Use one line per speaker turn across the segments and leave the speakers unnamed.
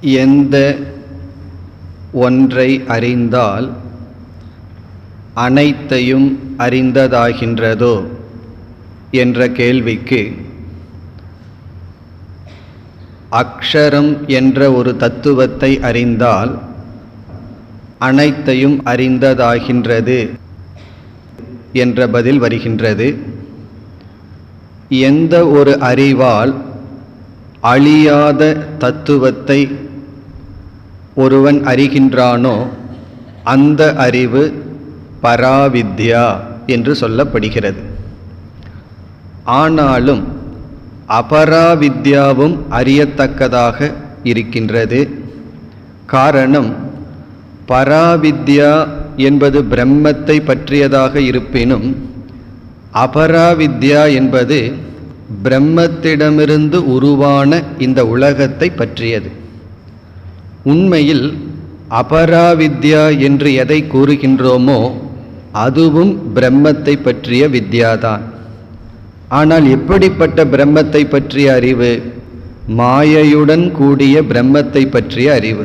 எந்த ஒன்றை அறிந்தால் அனைத்தையும் அறிந்ததாகின்றதோ என்ற கேள்விக்கு அக்ஷரம் என்ற ஒரு தத்துவத்தை அறிந்தால் அனைத்தையும் அறிந்ததாகின்றது என்ற பதில் வருகின்றது. எந்த ஒரு அறிவால் அழியாத தத்துவத்தை ஒருவன் அறிகின்றானோ அந்த அறிவு பராவித்யா என்று சொல்லப்படுகிறது. ஆனாலும் அபராவித்யாவும் அறியத்தக்கதாக இருக்கின்றது. காரணம், பராவித்யா என்பது பிரம்மத்தை பற்றியதாக இருப்பினும் அபராவித்யா என்பது பிரம்மத்திடமிருந்து உருவான இந்த உலகத்தை பற்றியது. உண்மையில் அபராவித்யா என்று எதை கூறுகின்றோமோ அதுவும் பிரம்மத்தை பற்றிய வித்யாதான். ஆனால் எப்படிப்பட்ட பிரம்மத்தை பற்றிய அறிவு? மாயையுடன் கூடிய பிரம்மத்தை பற்றிய அறிவு.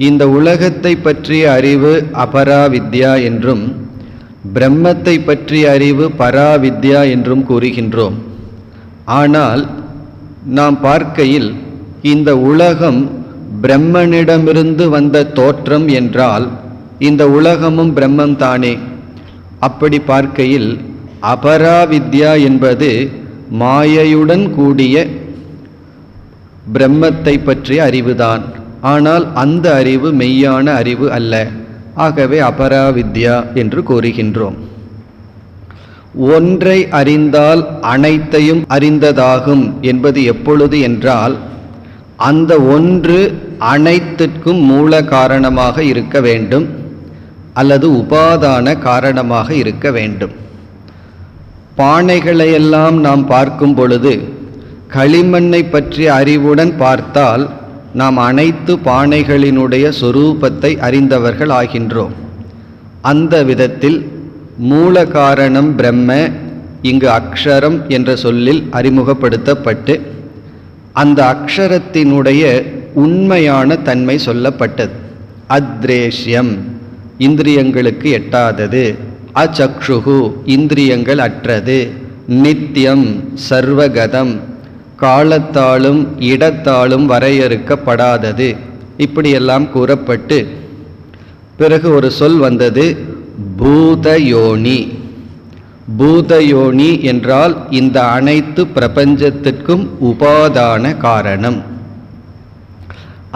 இந்த உலகத்தை பற்றிய அறிவு அபராவித்யா என்றும் பிரம்மத்தை பற்றிய அறிவு பராவித்யா என்றும் கூறுகின்றோம். ஆனால் நாம் பார்க்கையில் இந்த உலகம் பிரம்மனிடமிருந்து வந்த தோற்றம் என்றால் இந்த உலகமும் பிரம்மம் தானே. அப்படி பார்க்கையில் அபராவித்யா என்பது மாயையுடன் கூடிய பிரம்மத்தை பற்றிய அறிவுதான். ஆனால் அந்த அறிவு மெய்யான அறிவு அல்ல. ஆகவே அபராவித்யா என்று கூறுகின்றோம். ஒன்றை அறிந்தால் அனைத்தையும் அறிந்ததாகும் என்பது எப்பொழுது என்றால் அந்த ஒன்று அனைத்திற்கும் மூல காரணமாக இருக்க வேண்டும் அல்லது உபாதான காரணமாக இருக்க வேண்டும். பானைகளையெல்லாம் நாம் பார்க்கும் பொழுது களிமண்ணை பற்றிய அறிவுடன் பார்த்தால் நாம் அனைத்து பானைகளினுடைய சொரூபத்தை அறிந்தவர்கள் ஆகின்றோம். அந்த விதத்தில் மூல காரணம் பிரம்ம இங்கு அக்ஷரம் என்ற சொல்லில் அறிமுகப்படுத்தப்பட்டு அந்த அக்ஷரத்தினுடைய உண்மையான தன்மை சொல்லப்பட்டது. அத்ரேஷ்யம், இந்திரியங்களுக்கு எட்டாதது. அச்சக்ஷுகு, இந்திரியங்கள் அற்றது. நித்தியம், சர்வகதம், காலத்தாலும் இடத்தாலும் வரையறுக்கப்படாதது. இப்படியெல்லாம் கூறப்பட்டு பிறகு ஒரு சொல் வந்தது, பூதயோனி. பூதயோனி என்றால் இந்த அனைத்து பிரபஞ்சத்திற்கும் உபாதான காரணம்.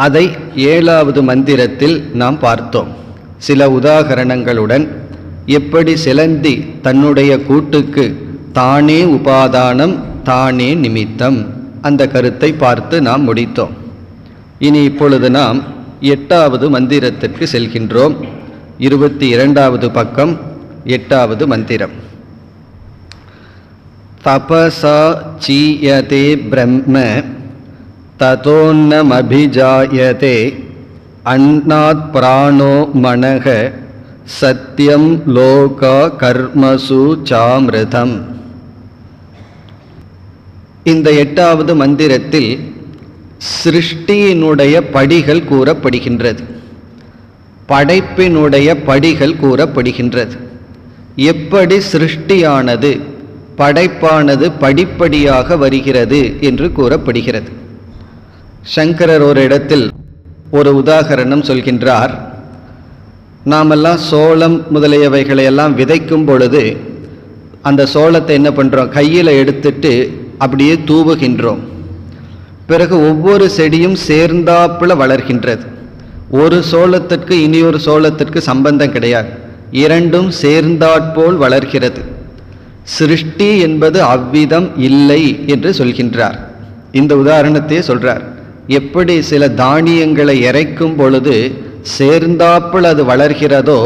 அதை 7வது மந்திரத்தில் நாம் பார்த்தோம். சில உதாகரணங்களுடன் எப்படி சிலந்தி தன்னுடைய கூட்டுக்கு தானே உபாதானம் தானே நிமித்தம் அந்த கருத்தை பார்த்து நாம் முடித்தோம். இனி இப்பொழுது நாம் 8வது மந்திரத்திற்கு செல்கின்றோம். 22வது பக்கம் 8வது மந்திரம். தபசா சீயதே பிரம்ம ததோன்னமபிஜாயதே அன்னாத் பிராணோ மனக சத்யம் லோகா கர்மசு சாமிருதம். இந்த 8வது மந்திரத்தில் சிருஷ்டியினுடைய படிகள் கூறப்படுகின்றது. படைப்பினுடைய படிகள் கூறப்படுகின்றது. எப்படி சிருஷ்டியானது படைப்பானது படிப்படியாக வருகிறது என்று கூறப்படுகிறது. சங்கரர் ஒரு இடத்தில் ஒரு உதாகரணம் சொல்கின்றார். நாமெல்லாம் சோளம் முதலியவைகளையெல்லாம் விதைக்கும் பொழுது அந்த சோளத்தை என்ன பண்ணுறோம்? கையில் எடுத்துட்டு அப்படியே தூவுகின்றோம். பிறகு ஒவ்வொரு செடியும் சேர்ந்தாப்புல வளர்கின்றது. ஒரு சோளத்திற்கு இனியொரு சோளத்திற்கு சம்பந்தம் கிடையாது. இரண்டும் சேர்ந்தாற்போல் வளர்கிறது. சிருஷ்டி என்பது அவ்விதம் இல்லை என்று சொல்கின்றார். இந்த உதாரணத்தையே சொல்றார். எப்படி சில தானியங்களை இறைக்கும் பொழுது சேர்ந்தாப்புல அது வளர்கிறதோ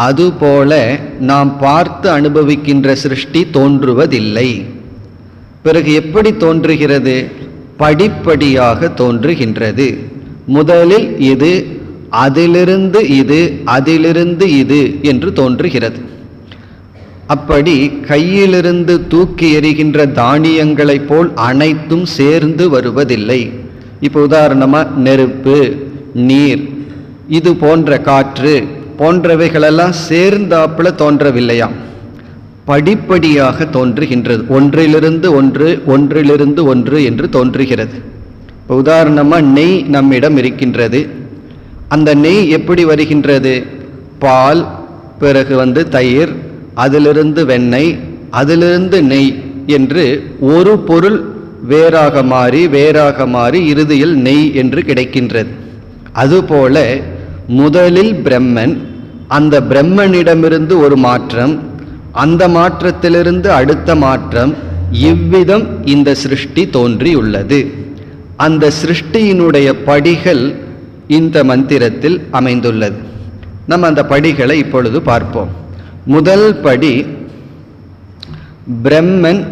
அதுபோல நாம் பார்த்து அனுபவிக்கின்ற சிருஷ்டி தோன்றுவதில்லை. பிறகு எப்படி தோன்றுகிறது? படிப்படியாக தோன்றுகின்றது. முதலில் இது, அதிலிருந்து இது, அதிலிருந்து இது என்று தோன்றுகிறது. அப்படி கையிலிருந்து தூக்கி எறிகின்ற தானியங்களைப் போல் அனைத்தும் சேர்ந்து வருவதில்லை. இப்போ உதாரணமாக நெருப்பு, நீர், இது போன்ற காற்று போன்றவைகளெல்லாம் சேர்ந்தாப்புல தோன்றவில்லையாம், படிப்படியாக தோன்றுகின்றது. ஒன்றிலிருந்து ஒன்று, ஒன்றிலிருந்து ஒன்று என்று தோன்றுகிறது. இப்போ உதாரணமாக நெய் நம்மிடம் இருக்கின்றது. அந்த நெய் எப்படி வருகின்றது? பால், பிறகு தயிர், அதிலிருந்து வெண்ணெய், அதிலிருந்து நெய் என்று ஒரு பொருள் வேறாக மாறி வேறாக மாறி இறுதியில் நெய் என்று கிடைக்கின்றது. அதுபோல முதலில் பிரம்மன், அந்த பிரம்மனிடமிருந்து ஒரு மாற்றம், அந்த மாற்றத்திலிருந்து அடுத்த மாற்றம், இவ்விதம் இந்த சிருஷ்டி தோன்றியுள்ளது. அந்த சிருஷ்டியினுடைய படிகள் இந்த மந்திரத்தில் அமைந்துள்ளது. நம்ம அந்த படிகளை இப்பொழுது பார்ப்போம். முதல் படி, பிரம்மன்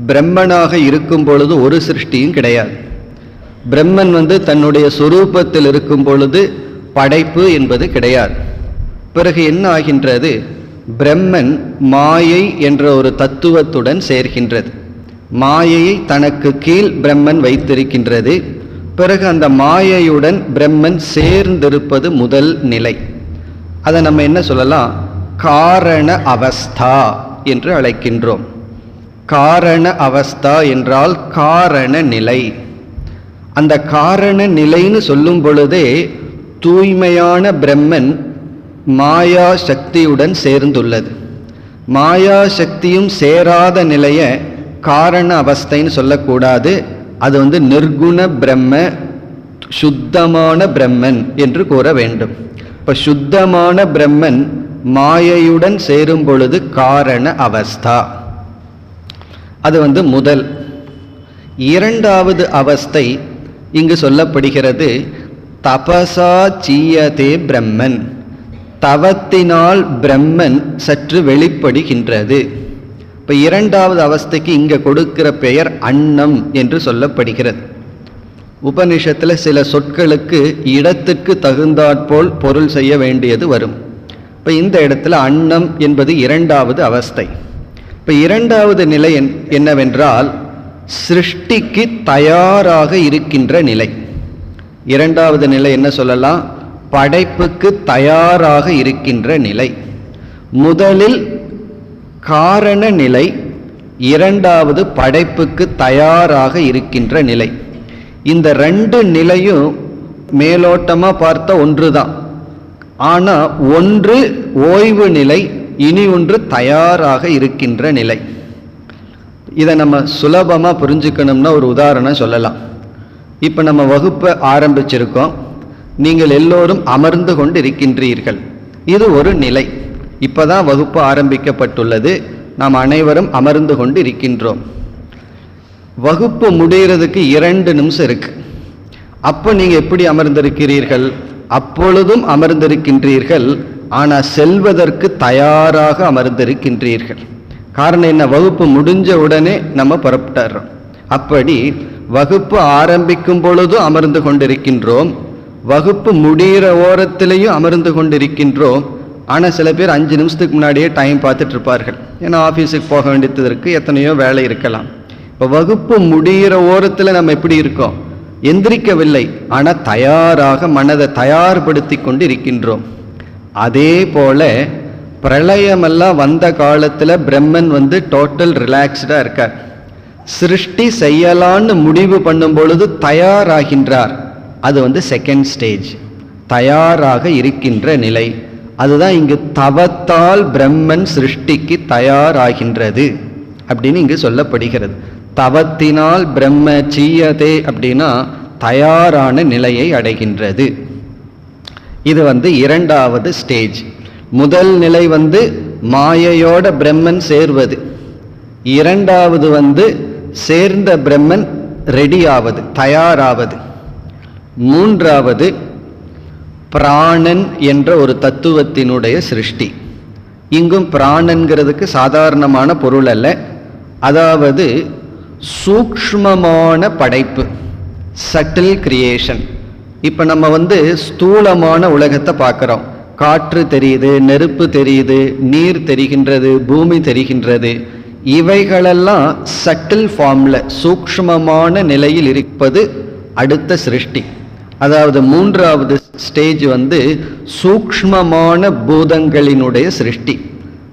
பிரம்மனாக இருக்கும் பொழுது ஒரு சிருஷ்டியும் கிடையாது. பிரம்மன் தன்னுடைய சொரூபத்தில் இருக்கும் பொழுது படைப்பு என்பது கிடையாது. பிறகு என்ன ஆகின்றது? பிரம்மன் மாயை என்ற ஒரு தத்துவத்துடன் சேர்கின்றது. மாயையை தனக்கு கீழ் பிரம்மன் வைத்திருக்கின்றது. பிறகு அந்த மாயையுடன் பிரம்மன் சேர்ந்திருப்பது முதல் நிலை. அதை நம்ம என்ன சொல்லலாம்? காரண அவஸ்தா என்று அழைக்கின்றோம். காரண அவஸ்தா என்றால் காரண நிலை. அந்த காரண நிலைன்னு சொல்லும் பொழுதே தூய்மையான பிரம்மன் மாயா சக்தியுடன் சேர்ந்துள்ளது. மாயா சக்தியும் சேராத நிலையை காரண அவஸ்தைன்னு சொல்லக்கூடாது. அது நிர்குண பிரம்ம, சுத்தமான பிரம்மன் என்று கூற வேண்டும். இப்போ சுத்தமான பிரம்மன் மாயையுடன் சேரும் பொழுது காரண அவஸ்தா. அது முதல். இரண்டாவது அவஸ்தை இங்கு சொல்லப்படுகிறது, தபசா சீயதே பிரம்மன். தவத்தினால் பிரம்மன் சற்று வெளிப்படுகின்றது. இப்போ இரண்டாவது அவஸ்தைக்கு இங்கே கொடுக்கிற பெயர் அன்னம் என்று சொல்லப்படுகிறது. உபனிஷத்தில் சில சொற்களுக்கு இடத்துக்கு தகுந்தாற்போல் பொருள் செய்ய வேண்டியது வரும். இப்போ இந்த இடத்துல அன்னம் என்பது இரண்டாவது அவஸ்தை. இப்போ இரண்டாவது நிலை என்னவென்றால் சிருஷ்டிக்கு தயாராக இருக்கின்ற நிலை. இரண்டாவது நிலை என்ன சொல்லலாம்? படைப்புக்கு தயாராக இருக்கின்ற நிலை. முதலில் காரண நிலை, இரண்டாவது படைப்புக்கு தயாராக இருக்கின்ற நிலை. இந்த ரெண்டு நிலையும் மேலோட்டமாக பார்த்த ஒன்று தான். ஆனால் ஒன்று ஓய்வு நிலை, இனி ஒன்று தயாராக இருக்கின்ற நிலை. இதை நம்ம சுலபமாக புரிஞ்சுக்கணும்னா ஒரு உதாரணம் சொல்லலாம். இப்போ நம்ம வகுப்பை ஆரம்பிச்சிருக்கோம். நீங்கள் எல்லோரும் அமர்ந்து கொண்டு இருக்கின்றீர்கள். இது ஒரு நிலை. இப்போ தான் வகுப்பு ஆரம்பிக்கப்பட்டுள்ளது. நாம் அனைவரும் அமர்ந்து கொண்டு இருக்கின்றோம். வகுப்பு முடிகிறதுக்கு 2 நிமிஷம் இருக்கு. அப்போ நீங்கள் எப்படி அமர்ந்திருக்கிறீர்கள்? அப்பொழுதும் அமர்ந்திருக்கின்றீர்கள். ஆனால் செல்வதற்கு தயாராக அமர்ந்திருக்கின்றீர்கள். காரணம் என்ன? வகுப்பு முடிஞ்ச உடனே நம்ம புறப்பட்டுறோம். அப்படி வகுப்பு ஆரம்பிக்கும் பொழுதும் அமர்ந்து கொண்டிருக்கின்றோம், வகுப்பு முடிகிற ஓரத்திலையும் அமர்ந்து கொண்டிருக்கின்றோம். ஆனால் சில பேர் 5 நிமிஷத்துக்கு முன்னாடியே டைம் பார்த்துட்டு இருப்பார்கள். ஏன்னா ஆஃபீஸுக்கு போக வேண்டியதற்கு எத்தனையோ வேலை இருக்கலாம். இப்போ வகுப்பு முடிகிற ஓரத்தில் நம்ம எப்படி இருக்கோம்? எந்திரிக்கவில்லை, ஆனால் தயாராக மனதை தயார்படுத்தி கொண்டு இருக்கின்றோம். அதே போல பிரளயமெல்லாம் வந்த காலத்தில் பிரம்மன் டோட்டல் ரிலாக்ஸ்டாக இருக்கார். சிருஷ்டி செய்யலான்னு முடிவு பண்ணும் பொழுது தயாராகின்றார். அது செகண்ட் ஸ்டேஜ், தயாராக இருக்கின்ற நிலை. அதுதான் இங்கு தவத்தால் பிரம்மன் சிருஷ்டிக்கு தயாராகின்றது அப்படின்னு இங்கு சொல்லப்படுகிறது. தவத்தினால் பிரம்ம சீயதே அப்படின்னா தயாரான நிலையை அடைகின்றது. இது இரண்டாவது ஸ்டேஜ். முதல் நிலை மாயையோட பிரம்மன் சேர்வது. இரண்டாவது சேர்ந்த பிரம்மன் ரெடி ஆவது, தயாராவது. மூன்றாவது பிராணன் என்ற ஒரு தத்துவத்தினுடைய சிருஷ்டி. இங்கும் பிராணன்கிறதுக்கு சாதாரணமான பொருள் அல்ல. அதாவது சூக்ஷ்மமான படைப்பு, சட்டில் கிரியேஷன். இப்போ நம்ம ஸ்தூலமான உலகத்தை பார்க்குறோம். காற்று தெரியுது, நெருப்பு தெரியுது, நீர் தெரிகின்றது, பூமி தெரிகின்றது. இவைகளெல்லாம் சட்டில் ஃபார்மில் சூக்ஷ்மமான நிலையில் இருப்பது அடுத்த சிருஷ்டி. அதாவது மூன்றாவது ஸ்டேஜ் வந்து சூக்ஷ்மமான பூதங்களினுடைய சிருஷ்டி.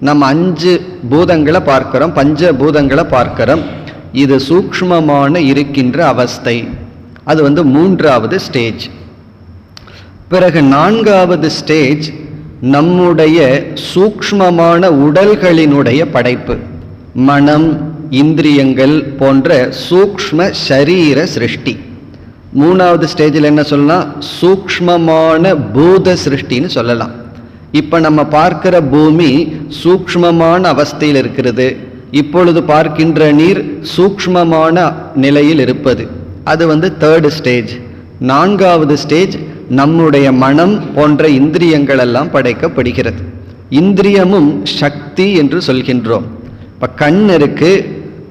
நம்ம 5 பூதங்களை பார்க்கிறோம், பஞ்ச பூதங்களை பார்க்கிறோம். இது சூக்ஷ்மமான இருக்கின்ற அவஸ்தை. அது வந்து மூன்றாவது ஸ்டேஜ். பிறகு 4வது ஸ்டேஜ் நம்முடைய சூக்ஷ்மமான உடல்களினுடைய படைப்பு, மனம், இந்திரியங்கள் போன்ற சூக்ஷ்ம சரீர சிருஷ்டி. 3வது ஸ்டேஜில் என்ன சொல்லலாம்? சூக்ஷ்மமான பூத சிருஷ்டின்னு சொல்லலாம். இப்போ நம்ம பார்க்கிற பூமி சூக்ஷ்மமான அவஸ்தையில் இருக்கிறது. இப்பொழுது பார்க்கின்ற நீர் சூக்ஷ்மமான நிலையில் இருப்பது. அது வந்து 3rd ஸ்டேஜ். 4வது ஸ்டேஜ் நம்முடைய மனம் போன்ற இந்திரியங்கள் எல்லாம் படைக்கப்படுகிறது. இந்திரியமும் சக்தி என்று சொல்கின்றோம். இப்போ கண் இருக்கு,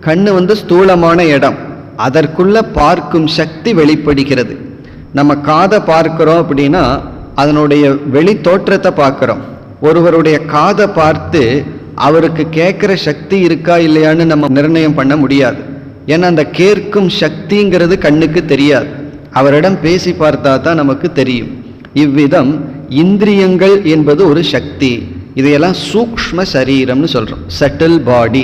கண்ணு வந்து ஸ்தூலமான இடம், அதற்குள்ள பார்க்கும் சக்தி வெளிப்படுகிறது. நம்ம காதை பார்க்கிறோம் அப்படின்னா அதனுடைய வெளி தோற்றத்தை பார்க்கிறோம். ஒருவருடைய காதை பார்த்து அவருக்கு கேட்குற சக்தி இருக்கா இல்லையான்னு நம்ம நிர்ணயம் பண்ண முடியாது. ஏன்னா அந்த கேட்கும் சக்திங்கிறது கண்ணுக்கு தெரியாது. அவரிடம் பேசி பார்த்தா தான் நமக்கு தெரியும். இவ்விதம் இந்திரியங்கள் என்பது ஒரு சக்தி. இதையெல்லாம் சூக்ஷ்ம சரீரம்னு சொல்றோம், சட்டில் பாடி.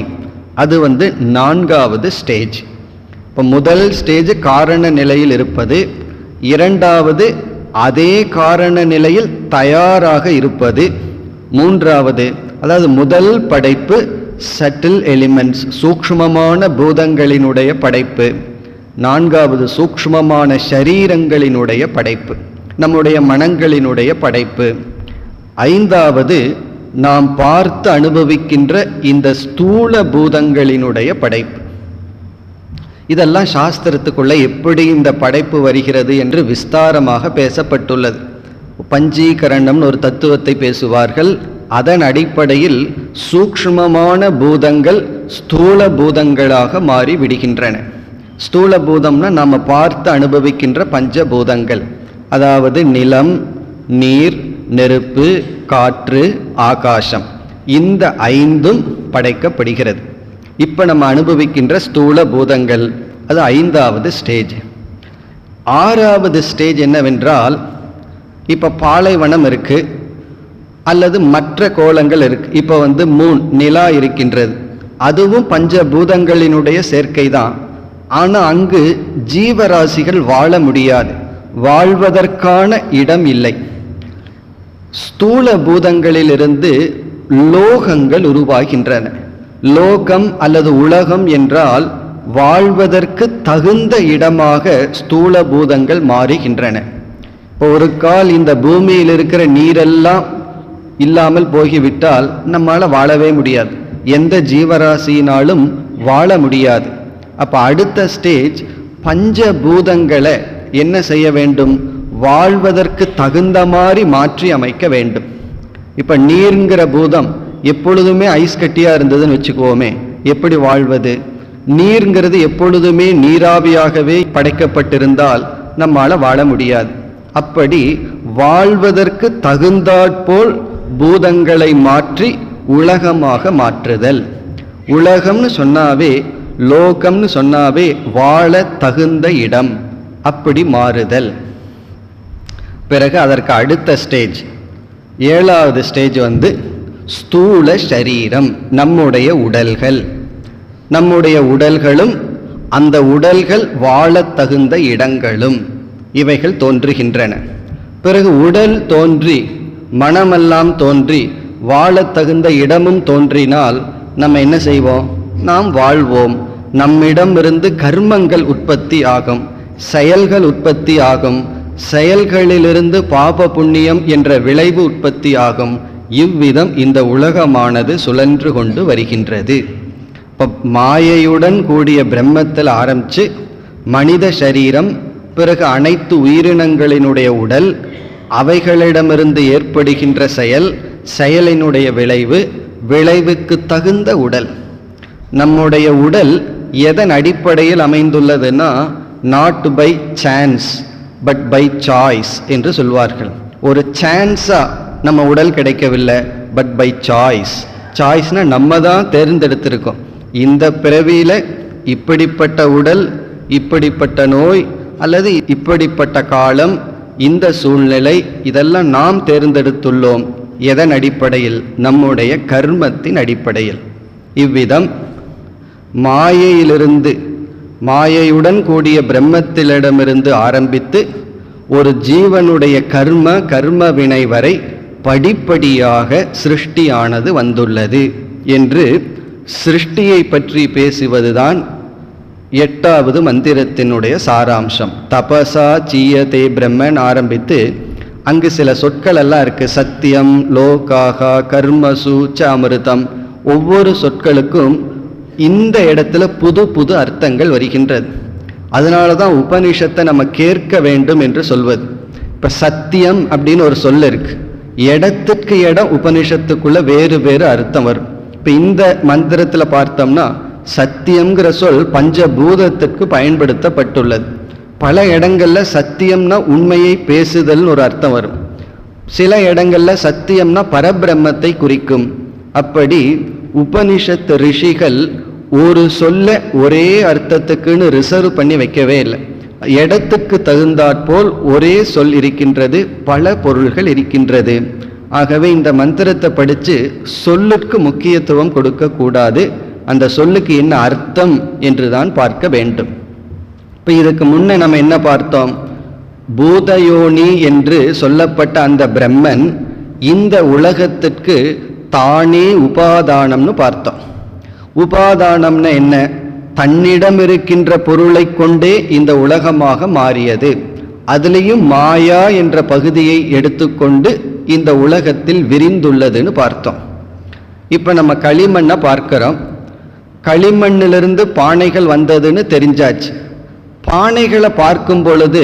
அது வந்து 4வது ஸ்டேஜ். இப்போ முதல் ஸ்டேஜ் காரண நிலையில் இருப்பது, 2வது அதே காரண நிலையில் தயாராக இருப்பது, 3வது அதாவது முதல் படைப்பு சட்டில் எலிமெண்ட்ஸ், சூக்ஷ்மமான பூதங்களினுடைய படைப்பு, 4வது சூக்ஷ்மமான சரீரங்களினுடைய படைப்பு, நம்முடைய மனங்களினுடைய படைப்பு, 5வது நாம் பார்த்து அனுபவிக்கின்ற இந்த ஸ்தூல பூதங்களினுடைய படைப்பு. இதெல்லாம் சாஸ்திரத்துக்குள்ள எப்படி இந்த படைப்பு வருகிறது என்று விஸ்தாரமாக பேசப்பட்டுள்ளது. பஞ்சீகரணம்னு ஒரு தத்துவத்தை பேசுவார்கள். அதன் அடிப்படையில் சூக்ஷ்மமான பூதங்கள் ஸ்தூல பூதங்களாக மாறி விடுகின்றன. ஸ்தூல பூதம்னா நாம் பார்த்து அனுபவிக்கின்ற பஞ்சபூதங்கள், அதாவது நிலம், நீர், நெருப்பு, காற்று, ஆகாசம், இந்த 5ம் படைக்கப்படுகிறது. இப்போ நம்ம அனுபவிக்கின்ற ஸ்தூல பூதங்கள், அது 5வது ஸ்டேஜ். 6வது ஸ்டேஜ் என்னவென்றால், இப்போ பாலைவனம் இருக்கு அல்லது மற்ற கோலங்கள் இருக்கு. இப்போ வந்து மூன், நிலா இருக்கின்றது. அதுவும் பஞ்சபூதங்களினுடைய சேர்க்கை தான். ஆனால் அங்கு ஜீவராசிகள் வாழ முடியாது, வாழ்வதற்கான இடம் இல்லை. ஸ்தூல பூதங்களிலிருந்து லோகங்கள் உருவாகின்றன. லோகம் அல்லது உலகம் என்றால் வாழ்வதற்கு தகுந்த இடமாக ஸ்தூல பூதங்கள் மாறுகின்றன. இப்போ ஒரு கால் இந்த பூமியில் இருக்கிற நீரெல்லாம் இல்லாமல் போகிவிட்டால் நம்மால் வாழவே முடியாது, எந்த ஜீவராசியினாலும் வாழ முடியாது. அப்போ அடுத்த ஸ்டேஜ் பஞ்சபூதங்களை என்ன செய்ய வேண்டும்? வாழ்வதற்கு தகுந்த மாதிரி மாற்றி அமைக்க வேண்டும். இப்போ நீர்ங்கிற பூதம் எப்பொழுதுமே ஐஸ் கட்டியாக இருந்ததுன்னு வச்சுக்குவோமே, எப்படி வாழ்வது? நீர்ங்கிறது எப்பொழுதுமே நீராவியாகவே படைக்கப்பட்டிருந்தால் நம்மால் வாழ முடியாது. அப்படி வாழ்வதற்கு தகுந்தாற்போல் பூதங்களை மாற்றி உலகமாக மாற்றுதல். உலகம்னு சொன்னாவே, லோகம்னு சொன்னாவே வாழ தகுந்த இடம், அப்படி மாறுதல். பிறகு அதற்கு அடுத்த ஸ்டேஜ், 7வது ஸ்டேஜ் வந்து ஸ்தூல சரீரம், நம்முடைய உடல்கள். நம்முடைய உடல்களும் அந்த உடல்கள் வாழ தகுந்த இடங்களும் இவைகள் தோன்றுகின்றன. பிறகு உடல் தோன்றி மனமெல்லாம் தோன்றி வாழ தகுந்த இடமும் தோன்றினால் நம்ம என்ன செய்வோம்? நாம் வாழ்வோம். நம்மிடமிருந்து கர்மங்கள் உற்பத்தி ஆகும், செயல்கள் உற்பத்தி ஆகும், செயல்களிலிருந்து பாப புண்ணியம் என்ற விளைவு உற்பத்தி ஆகும். இவ்விதம் இந்த உலகமானது சுழன்று கொண்டு வருகின்றது. இப்போ மாயையுடன் கூடிய பிரம்மத்தில் ஆரம்பித்து மனித சரீரம், பிறகு அனைத்து உயிரினங்களினுடைய உடல், அவைகளிடமிருந்து ஏற்படுகின்ற செயல், செயலினுடைய விளைவு, விளைவுக்கு தகுந்த உடல். நம்முடைய உடல் எதன் அடிப்படையில் அமைந்துள்ளதுன்னா, not by chance but by choice என்று சொல்வார்கள். ஒரு சான்ஸா நம்ம உடல் கிடைக்கவில்லை, பட் பை சாய்ஸ். சாய்ஸ்னா நம்ம தான் தேர்ந்தெடுத்திருக்கோம். இந்த பிறவியில இப்படிப்பட்ட உடல், இப்படிப்பட்ட நோய் அல்லது இப்படிப்பட்ட காலம், இந்த சூழ்நிலை, இதெல்லாம் நாம் தேர்ந்தெடுத்துள்ளோம். எதன் அடிப்படையில்? நம்முடைய கர்மத்தின் அடிப்படையில். இவ்விதம் மாயையிலிருந்து, மாயையுடன் கூடிய பிரம்மத்திலிடமிருந்து ஆரம்பித்து ஒரு ஜீவனுடைய கர்ம வினை வரை படிப்படியாக சிருஷ்டியானது வந்துள்ளது என்று சிருஷ்டியை பற்றி பேசுவதுதான் 8வது மந்திரத்தினுடைய சாராம்சம். தபசா சீயதே பிரம்மன் ஆரம்பித்து அங்கு சில சொற்கள் எல்லாம் இருக்கு. சத்தியம், லோகாகா, கர்மசு ச அமிர்தம். ஒவ்வொரு சொற்களுக்கும் இந்த இடத்துல புது புது அர்த்தங்கள் வருகின்றது. அதனால தான் உபனிஷத்தை நம்ம கேட்க வேண்டும் என்று சொல்வது. இப்போ சத்தியம் அப்படின்னு ஒரு சொல் இருக்கு, இடத்துக்கு இடம் உபனிஷத்துக்குள்ள வேறு வேறு அர்த்தம் வரும். இப்போ இந்த மந்திரத்தில் பார்த்தோம்னா சத்தியம்ங்கிற சொல் பஞ்சபூதத்திற்கு பயன்படுத்தப்பட்டுள்ளது. பல இடங்கள்ல சத்தியம்னா உண்மையை பேசுதல்னு ஒரு அர்த்தம் வரும். சில இடங்கள்ல சத்தியம்னா பரபிரம்மத்தை குறிக்கும். அப்படி உபனிஷத்து ரிஷிகள் ஒரு சொல்ல ஒரே அர்த்தத்துக்குன்னு ரிசர்வ் பண்ணி வைக்கவே இல்லை. இடத்துக்கு தகுந்தாற்போல் ஒரே சொல் இருக்கின்றது, பல பொருள்கள் இருக்கின்றது. ஆகவே இந்த மந்திரத்தை படித்து சொல்லுக்கு முக்கியத்துவம் கொடுக்க கூடாது, அந்த சொல்லுக்கு என்ன அர்த்தம் என்று தான் பார்க்க வேண்டும். இப்போ இதுக்கு முன்ன நம்ம என்ன பார்த்தோம்? பூதயோனி என்று சொல்லப்பட்ட அந்த பிரம்மன் இந்த உலகத்திற்கு தானே உபாதானம்னு பார்த்தோம். உபாதானம்னா என்ன? தன்னிடம் இருக்கின்ற பொருளை கொண்டே இந்த உலகமாக மாறியது. அதுலேயும் மாயா என்ற பகுதியை எடுத்துக்கொண்டு இந்த உலகத்தில் விரிந்துள்ளதுன்னு பார்த்தோம். இப்போ நம்ம களிமண்ணை பார்க்கிறோம். களிமண்ணிலிருந்து பானைகள் வந்ததுன்னு தெரிஞ்சாச்சு. பானைகளை பார்க்கும் பொழுது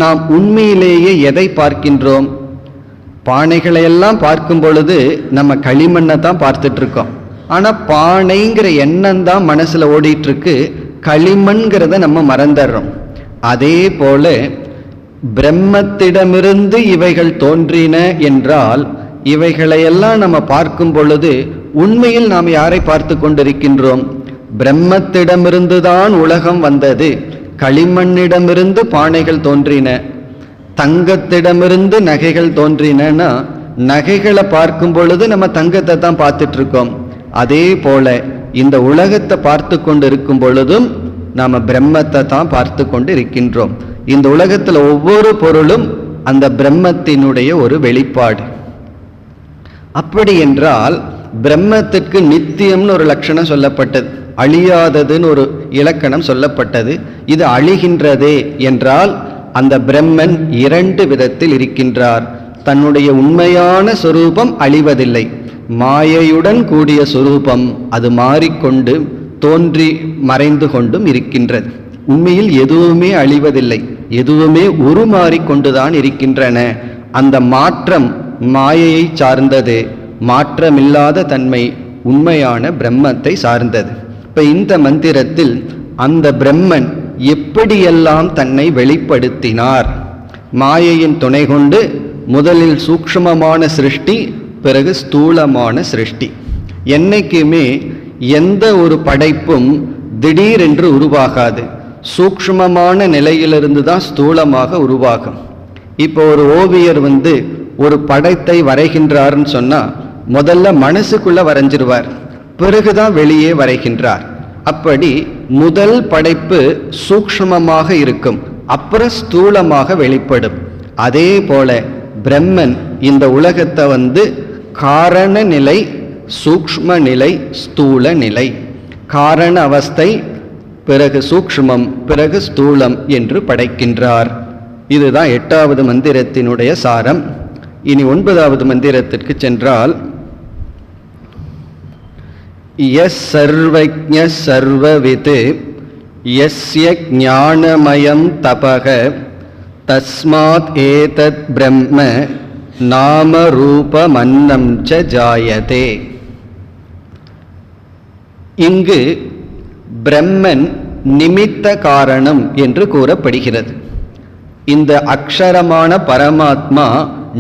நாம் உண்மையிலேயே எதை பார்க்கின்றோம்? பானைகளை எல்லாம் பார்க்கும் பொழுது நம்ம களிமண்ணை தான் பார்த்துட்டு இருக்கோம். ஆனால் பானைங்கிற எண்ணம் தான் மனசில் ஓடிட்டு இருக்கு, களிமண்கிறத நம்ம மறந்துடுறோம். அதே போல பிரம்மத்திடமிருந்து இவைகள் தோன்றின என்றால் இவைகளையெல்லாம் நம்ம பார்க்கும் பொழுது உண்மையில் நாம் யாரை பார்த்து கொண்டிருக்கின்றோம்? பிரம்மத்திடமிருந்து தான் உலகம் வந்தது. களிமண்ணிடமிருந்து பானைகள் தோன்றின, தங்கத்திடமிருந்து நகைகள் தோன்றினா நகைகளை பார்க்கும் பொழுது நம்ம தங்கத்தை தான் பார்த்துட்டு இருக்கோம். அதே போல இந்த உலகத்தை பார்த்து கொண்டு இருக்கும் பொழுதும் நாம பிரம்மத்தை தான் பார்த்து கொண்டு இருக்கின்றோம். இந்த உலகத்துல ஒவ்வொரு பொருளும் அந்த பிரம்மத்தினுடைய ஒரு வெளிப்பாடு. அப்படி என்றால் பிரம்மத்திற்கு நித்தியம்னு ஒரு லட்சணம் சொல்லப்பட்டது, அழியாததுன்னு ஒரு இலக்கணம் சொல்லப்பட்டது. இது அழிகின்றதே என்றால் அந்த பிரம்மன் 2 விதத்தில் இருக்கின்றார். தன்னுடைய உண்மையான சொரூபம் அழிவதில்லை, மாயையுடன் கூடிய சொரூபம் அது மாறிக்கொண்டு தோன்றி மறைந்து கொண்டும் இருக்கின்றது. உண்மையில் எதுவுமே அழிவதில்லை, எதுவுமே உருமாறிக்கொண்டுதான் இருக்கின்றன. அந்த மாற்றம் மாயையை சார்ந்தது, மாற்றமில்லாத தன்மை உண்மையான பிரம்மத்தை சார்ந்தது. இப்ப இந்த மந்திரத்தில் அந்த பிரம்மன் எப்படியெல்லாம் தன்னை வெளிப்படுத்தினார்? மாயையின் துணை கொண்டு முதலில் சூக்ஷ்மமான சிருஷ்டி, பிறகு ஸ்தூலமான சிருஷ்டி. என்னைக்குமே எந்த ஒரு படைப்பும் திடீரென்று உருவாகாது, சூக்ஷ்மமான நிலையிலிருந்து தான் ஸ்தூலமாக உருவாகும். இப்போ ஒரு ஓவியர் ஒரு படத்தை வரைகின்றார்னு சொன்னா முதல்ல மனசுக்குள்ள வரைஞ்சிருவார், பிறகுதான் வெளியே வரைகின்றார். அப்படி முதல் படைப்பு சூக்ஷ்மமாக இருக்கும், அப்புறம் ஸ்தூலமாக வெளிப்படும். அதே போல பிரம்மன் இந்த உலகத்தை காரண நிலை, சூக்ஷ்ம நிலை, ஸ்தூல நிலை, காரண அவஸ்தை, பிறகு சூக்ஷ்மம், பிறகு ஸ்தூலம் என்று படைக்கின்றார். இதுதான் 8வது மந்திரத்தினுடைய சாரம். இனி 9வது மந்திரத்திற்கு சென்றால், யஸ் சர்வஜ்ஞ சர்வவித் யஸ்ய ஞானமயம் தபக தஸ்மாத் ஏதத் பிரம்ம நாம ரூபமன்னம் ச ஜாயதே. இங்கு பிரம்மன் நிமித்த காரணம் என்று கூறப்படுகிறது. இந்த அக்ஷரமான பரமாத்மா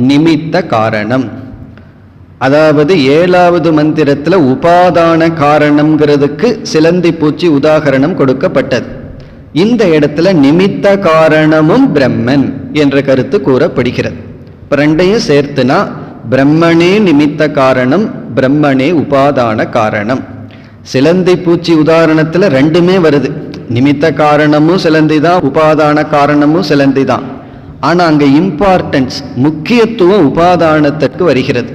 நிமித்த காரணம். அதாவது 7வது மந்திரத்தில் உபாதான காரணம்ங்கிறதுக்கு சிலந்தி பூச்சி உதாகரணம் கொடுக்கப்பட்டது. இந்த இடத்துல நிமித்த காரணமும் பிரம்மன் என்ற கருத்து கூறப்படுகிறது. இப்ப ரெண்டையும் சேர்த்துனா பிரம்மனே நிமித்த காரணம், பிரம்மனே உபாதான காரணம். சிலந்தி பூச்சி உதாரணத்துல ரெண்டுமே வருது. நிமித்த காரணமும் சிலந்தி தான், உபாதான காரணமும் சிலந்தி தான். ஆனா அங்க இம்பார்ட்டன்ஸ், முக்கியத்துவம் உபாதானத்திற்கு வருகிறது.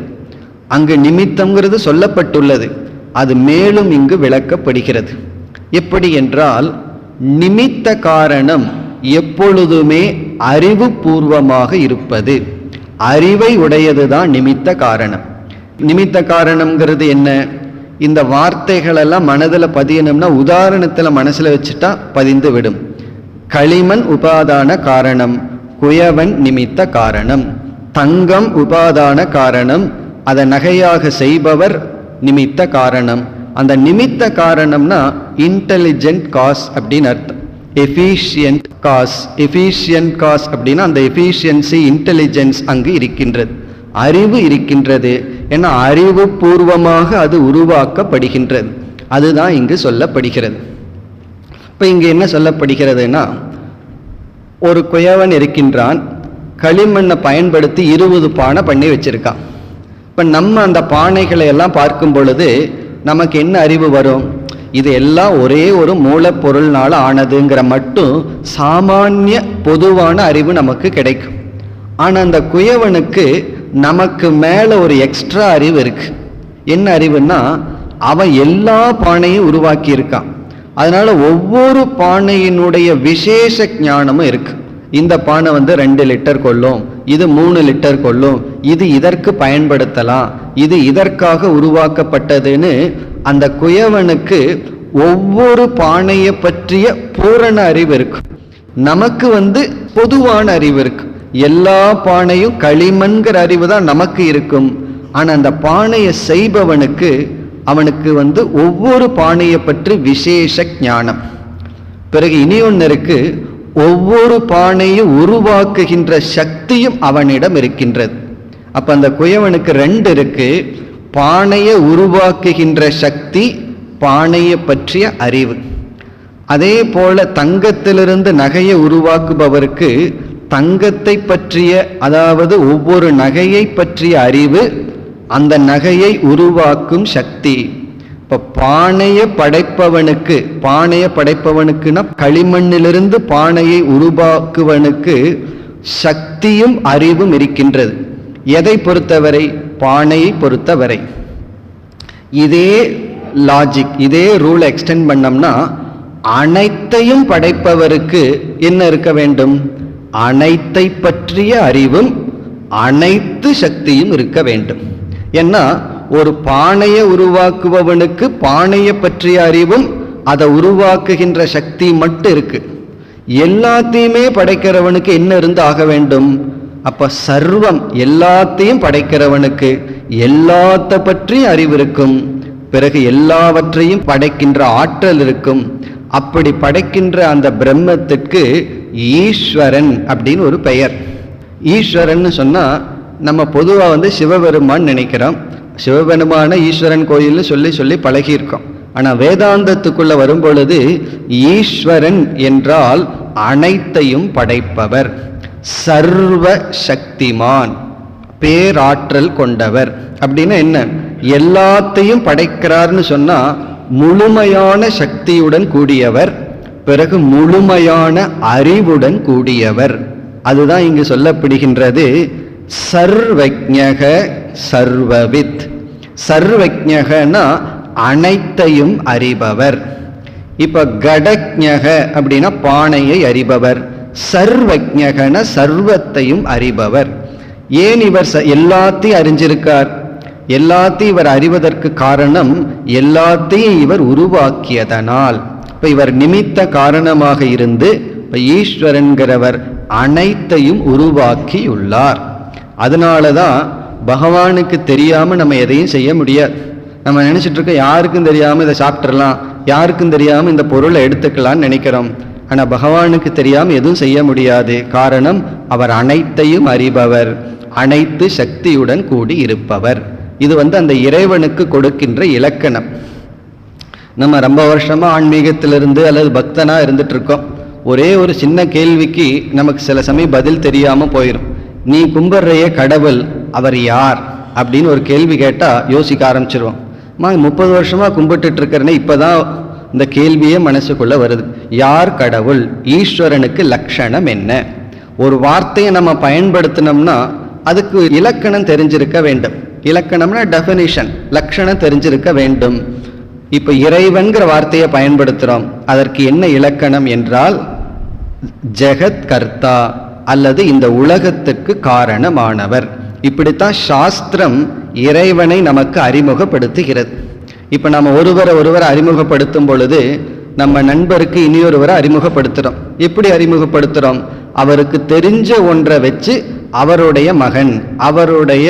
அங்கு நிமித்தம்ங்கிறது சொல்லப்பட்டுள்ளது, அது மேலும் இங்கு விளக்கப்படுகிறது. எப்படி என்றால், நிமித்த காரணம் எப்பொழுதுமே அறிவு பூர்வமாக இருப்பது, அறிவை உடையதுதான் நிமித்த காரணம். நிமித்த காரணம்ங்கிறது என்ன? இந்த வார்த்தைகள் எல்லாம் மனதில் பதியணும்னா உதாரணத்தில் மனசில் வச்சுட்டா பதிந்து விடும். களிமண் உபாதான காரணம், குயவன் நிமித்த காரணம். தங்கம் உபாதான காரணம், அதை நகையாக செய்பவர் நிமித்த காரணம். அந்த நிமித்த காரணம்னா இன்டெலிஜென்ட் காஸ் அப்படின்னு அர்த்தம். எஃபிஷியன்ட் காஸ், எஃபிஷியன்ட் காஸ் அப்படின்னா அந்த எஃபிஷியன்சி, இன்டெலிஜென்ஸ் அங்கு இருக்கின்றது, அறிவு இருக்கின்றது. ஏன்னா அறிவு பூர்வமாக அது உருவாக்கப்படுகின்றது. அதுதான் இங்கு சொல்லப்படுகிறது. இப்போ இங்கு என்ன சொல்லப்படுகிறதுனா, ஒரு குயவன் இருக்கின்றான், களிமண்ணை பயன்படுத்தி 20 பானை பண்ணி வச்சிருக்கான். இப்போ நம்ம அந்த பானைகளை எல்லாம் பார்க்கும் பொழுது நமக்கு என்ன அறிவு வரும்? இது எல்லாம் ஒரே ஒரு மூலப்பொருள்னால ஆனதுங்கிற மட்டும் சாமானிய பொதுவான அறிவு நமக்கு கிடைக்கும். ஆனால் அந்த குயவனுக்கு நமக்கு மேலே ஒரு எக்ஸ்ட்ரா அறிவு இருக்கு. என்ன அறிவுன்னா, அவன் எல்லா பானையும் உருவாக்கி இருக்கான். அதனால ஒவ்வொரு பானையினுடைய விசேஷ ஞானமும் இருக்கு. இந்த பானை 2 லிட்டர் கொள்ளும், இது 3 லிட்டர் கொள்ளும், இது இதற்கு பயன்படுத்தலாம், இது இதற்காக உருவாக்கப்பட்டதுன்னு அந்த குயவனுக்கு ஒவ்வொரு பானையை பற்றிய பூரண அறிவு இருக்கு. நமக்கு பொதுவான அறிவு இருக்கு. எல்லா பானையும் களிமண்கிற அறிவு தான் நமக்கு இருக்கும். ஆனா அந்த பானையை செய்பவனுக்கு அவனுக்கு ஒவ்வொரு பானையை பற்றி விசேஷ ஞானம். பிறகு இனி ஒன்று இருக்கு, ஒவ்வொரு பானையும் உருவாக்குகின்ற சக்தியும் அவனிடம் இருக்கின்றது. அப்ப அந்த குயவனுக்கு 2 இருக்கு, பானையை உருவாக்குகின்ற சக்தி, பானையை பற்றிய அறிவு. அதே போல தங்கத்திலிருந்து நகையை உருவாக்குபவருக்கு தங்கத்தை பற்றிய, அதாவது ஒவ்வொரு நகையை பற்றிய அறிவு, அந்த நகையை உருவாக்கும் சக்தி. இப்ப பானையை படைப்பவனுக்கு, பானையை படைப்பவனுக்குன்னா களிமண்ணிலிருந்து பானையை உருவாக்குவனுக்கு சக்தியும் அறிவும் இருக்கின்றது. எதை பொறுத்தவரை? பானையை பொறுத்தவரை. இதே லாஜிக், இதே ரூல் எக்ஸ்டெண்ட் பண்ணோம்னா அனைத்தையும் படைப்பவருக்கு என்ன இருக்க வேண்டும்? அனைத்தை பற்றிய அறிவும் அனைத்து சக்தியும் இருக்க வேண்டும். ஏன்னா ஒரு பானையை உருவாக்குபவனுக்கு பானையை பற்றிய அறிவும் அதை உருவாக்குகின்ற சக்தி மட்டும் இருக்கு. எல்லாத்தையுமே படைக்கிறவனுக்கு என்ன இருந்து ஆக வேண்டும்? அப்ப சர்வம், எல்லாத்தையும் படைக்கிறவனுக்கு எல்லாத்த பற்றி அறிவு இருக்கும். பிறகு எல்லாவற்றையும் படைக்கின்ற ஆற்றல் இருக்கும். அப்படி படைக்கின்ற அந்த பிரம்மத்திற்கு ஈஸ்வரன் அப்படின்னு ஒரு பெயர். ஈஸ்வரன் சொன்னா நம்ம பொதுவா சிவபெருமான் நினைக்கிறோம். சிவபெருமான ஈஸ்வரன் கோயில்னு சொல்லி சொல்லி பழகியிருக்கோம். ஆனா வேதாந்தத்துக்குள்ள வரும் பொழுது ஈஸ்வரன் என்றால் அனைத்தையும் படைப்பவர், சர்வ சக்திமான், பேராற்றல் கொண்டவர். அப்படின்னா என்ன? எல்லாத்தையும் படைக்கிறார்னு சொன்னா முழுமையான சக்தியுடன் கூடியவர், பிறகு முழுமையான அறிவுடன் கூடியவர். அதுதான் இங்கு சொல்லப்படுகின்றது சர்வஜ்ஞக சர்வவித். சர்வஜ்ஞகனா அனைத்தையும் அறிபவர். இப்ப கடஜ்ஞக அப்படின்னா பானையை அறிபவர், சர்வஜ்ஞகன சர்வத்தையும் அறிபவர். ஏன் இவர் எல்லாத்தையும் அறிஞ்சிருக்கார்? எல்லாத்தையும் இவர் அறிவதற்கு காரணம் எல்லாத்தையும் இவர் உருவாக்கியதனால். இப்ப இவர் நிமித்த காரணமாக இருந்து இப்ப ஈஸ்வரன்கிறவர் அனைத்தையும் உருவாக்கியுள்ளார். அதனாலதான் பகவானுக்கு தெரியாம நம்ம எதையும் செய்ய முடியாது. நம்ம நினைச்சிட்டு இருக்க யாருக்கும் தெரியாம இதை சாப்பிட்டுறலாம், யாருக்கும் தெரியாம இந்த பொருளை எடுத்துக்கலாம்னு நினைக்கிறோம். ஆனா பகவானுக்கு தெரியாம எதுவும் செய்ய முடியாது. காரணம், அவர் அனைத்தையும் அறிபவர், அனைத்து சக்தியுடன் கூடி இருப்பவர். இது அந்த இறைவனுக்கு கொடுக்கின்ற இலக்கணம். நம்ம ரொம்ப வருஷமா ஆன்மீகத்திலிருந்து அல்லது பக்தனா இருந்துட்டு இருக்கோம். ஒரே ஒரு சின்ன கேள்விக்கு நமக்கு சில சமயம் பதில் தெரியாமல் போயிடும். நீ கும்பிட்றைய கடவுள் அவர் யார் அப்படின்னு ஒரு கேள்வி கேட்டால் யோசிக்க ஆரம்பிச்சிருவோம். 30 வருஷமாக கும்பிட்டுட்டு இருக்கிறேன்னு இப்போ தான் இந்த கேள்வியே மனசுக்குள்ளே வருது. யார் கடவுள்? ஈஸ்வரனுக்கு லட்சணம் என்ன? ஒரு வார்த்தையை நம்ம பயன்படுத்தினோம்னா அதுக்கு இலக்கணம் தெரிஞ்சிருக்க வேண்டும். இலக்கணம்னா டெஃபினிஷன், லட்சணம் தெரிஞ்சிருக்க வேண்டும். இப்போ இறைவன்கிற வார்த்தையை பயன்படுத்துகிறோம், அதற்கு என்ன இலக்கணம் என்றால் ஜெகத் கர்த்தா அல்லது இந்த உலகத்துக்கு காரணமானவர். இப்படித்தான் சாஸ்திரம் இறைவனை நமக்கு அறிமுகப்படுத்துகிறது. இப்போ நம்ம ஒருவரை அறிமுகப்படுத்தும் பொழுது நம்ம நண்பருக்கு இனியொருவரை அறிமுகப்படுத்துகிறோம். எப்படி அறிமுகப்படுத்துகிறோம்? அவருக்கு தெரிஞ்ச ஒன்றை வச்சு அவருடைய மகன், அவருடைய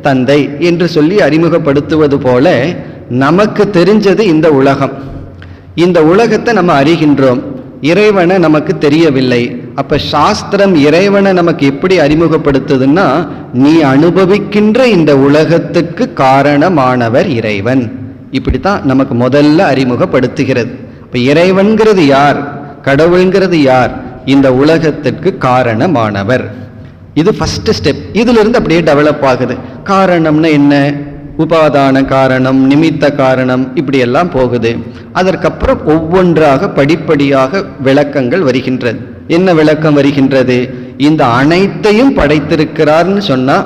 தந்தை என்று சொல்லி அறிமுகப்படுத்துவது போல நமக்கு தெரிஞ்சது இந்த உலகம். இந்த உலகத்தை நம்ம அறிகின்றோம், இறைவனை நமக்கு தெரியவில்லை. அப்ப சாஸ்திரம் இறைவனை நமக்கு எப்படி அறிமுகப்படுத்துதுன்னா, நீ அனுபவிக்கின்ற இந்த உலகத்துக்கு காரணமானவர் இறைவன். இப்படித்தான் நமக்கு முதல்ல அறிமுகப்படுத்துகிறது. இப்ப இறைவன்கிறது யார், கடவுள்ங்கிறது யார்? இந்த உலகத்திற்கு காரணமானவர். இது ஃபர்ஸ்ட் ஸ்டெப். இதுல இருந்து அப்படியே டெவலப் ஆகுது. காரணம்னா என்ன? உபாதான காரணம், நிமித்த காரணம், இப்படி எல்லாம் போகுது. அதற்கப்புறம் ஒவ்வொன்றாக படிப்படியாக விளக்கங்கள் வருகின்றது. என்ன விளக்கம் வருகின்றது? இந்த அனைத்தையும் படைத்திருக்கிறார்னு சொன்னா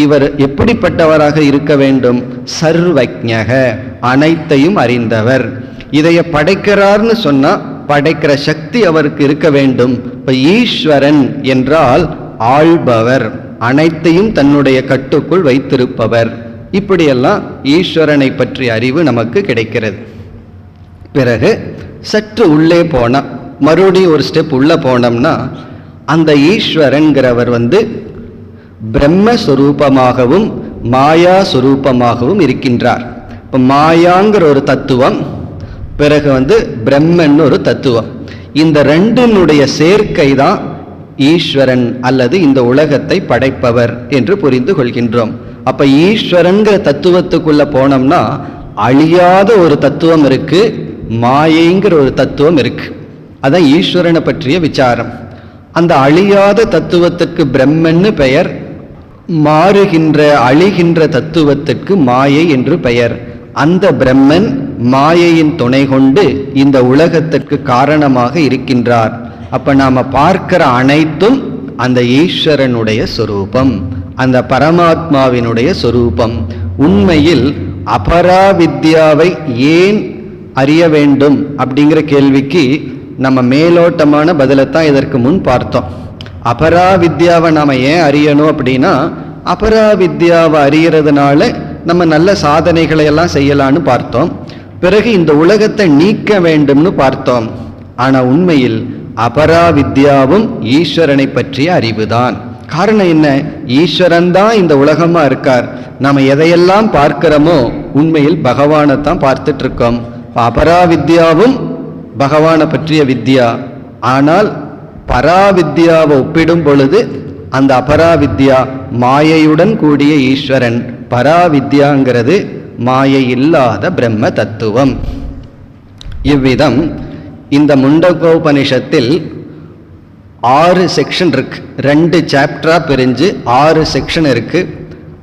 இவர் எப்படிப்பட்டவராக இருக்க வேண்டும்? சர்வஜ்ஞக, அனைத்தையும் அறிந்தவர். இதைய படைக்கிறார்னு சொன்னா படைக்கிற சக்தி அவருக்கு இருக்க வேண்டும். இப்ப ஈஸ்வரன் என்றால் ஆள்பவர், அனைத்தையும் தன்னுடைய கட்டுக்குள் வைத்திருப்பவர். இப்படியெல்லாம் ஈஸ்வரனை பற்றிய அறிவு நமக்கு கிடைக்கிறது. பிறகு சற்று உள்ளே போனா, மறுபடியும் ஒரு ஸ்டெப் உள்ள போனோம்னா, அந்த ஈஸ்வரன்கிறவர் பிரம்மஸ்வரூபமாகவும் மாயா சுரூபமாகவும் இருக்கின்றார். இப்போ மாயாங்கிற ஒரு தத்துவம், பிறகு பிரம்மன் ஒரு தத்துவம். இந்த ரெண்டினுடைய சேர்க்கை தான் ஈஸ்வரன் அல்லது இந்த உலகத்தை படைப்பவர் என்று புரிந்து கொள்கின்றோம். அப்ப ஈஸ்வரன்கிற தத்துவத்துக்குள்ள போனோம்னா அழியாத ஒரு தத்துவம் இருக்கு, மாயைங்கிற ஒரு தத்துவம் இருக்கு. அதான் ஈஸ்வரனை பற்றிய விசாரம். அந்த அழியாத தத்துவத்துக்கு பிரம்மன்னு பெயர், மாறுகின்ற அழிகின்ற தத்துவத்துக்கு மாயை என்று பெயர். அந்த பிரம்மன் மாயையின் துணை கொண்டு இந்த உலகத்திற்கு காரணமாக இருக்கின்றார். அப்ப நாம பார்க்கிற அனைத்தும் அந்த ஈஸ்வரனுடைய சொரூபம், அந்த பரமாத்மாவினுடைய சொரூபம். உண்மையில் அபராவித்யாவை ஏன் அறிய வேண்டும் அப்படிங்கிற கேள்விக்கு நம்ம மேலோட்டமான பதிலைத்தான் இதற்கு முன் பார்த்தோம். அபராவித்யாவை நாம ஏன் அறியணும் அப்படின்னா, அபராவித்யாவை அறியறதுனால நம்ம நல்ல சாதனைகளை எல்லாம் செய்யலான்னு பார்த்தோம். பிறகு இந்த உலகத்தை நீக்க வேண்டும்னு பார்த்தோம். ஆனா உண்மையில் அபராவித்யாவும் ஈஸ்வரனை பற்றிய அறிவுதான். காரணம் என்ன? ஈஸ்வரன் தான் இந்த உலகமா இருக்கார். நாம எதையெல்லாம் பார்க்கிறோமோ உண்மையில் பகவானைத்தான் பார்த்துட்டு இருக்கோம். அபராவித்யாவும் பகவானை பற்றிய வித்யா. ஆனால் பராவித்யாவை ஒப்பிடும் பொழுது அந்த அபராவித்யா மாயையுடன் கூடிய ஈஸ்வரன், பராவித்யாங்கிறது மாயை இல்லாத பிரம்ம தத்துவம். இவ்விதம் இந்த முண்டகோபனிஷத்தில் 6 செக்ஷன் இருக்கு. 2 சாப்டரா பிரிஞ்சு 6 செக்ஷன் இருக்கு.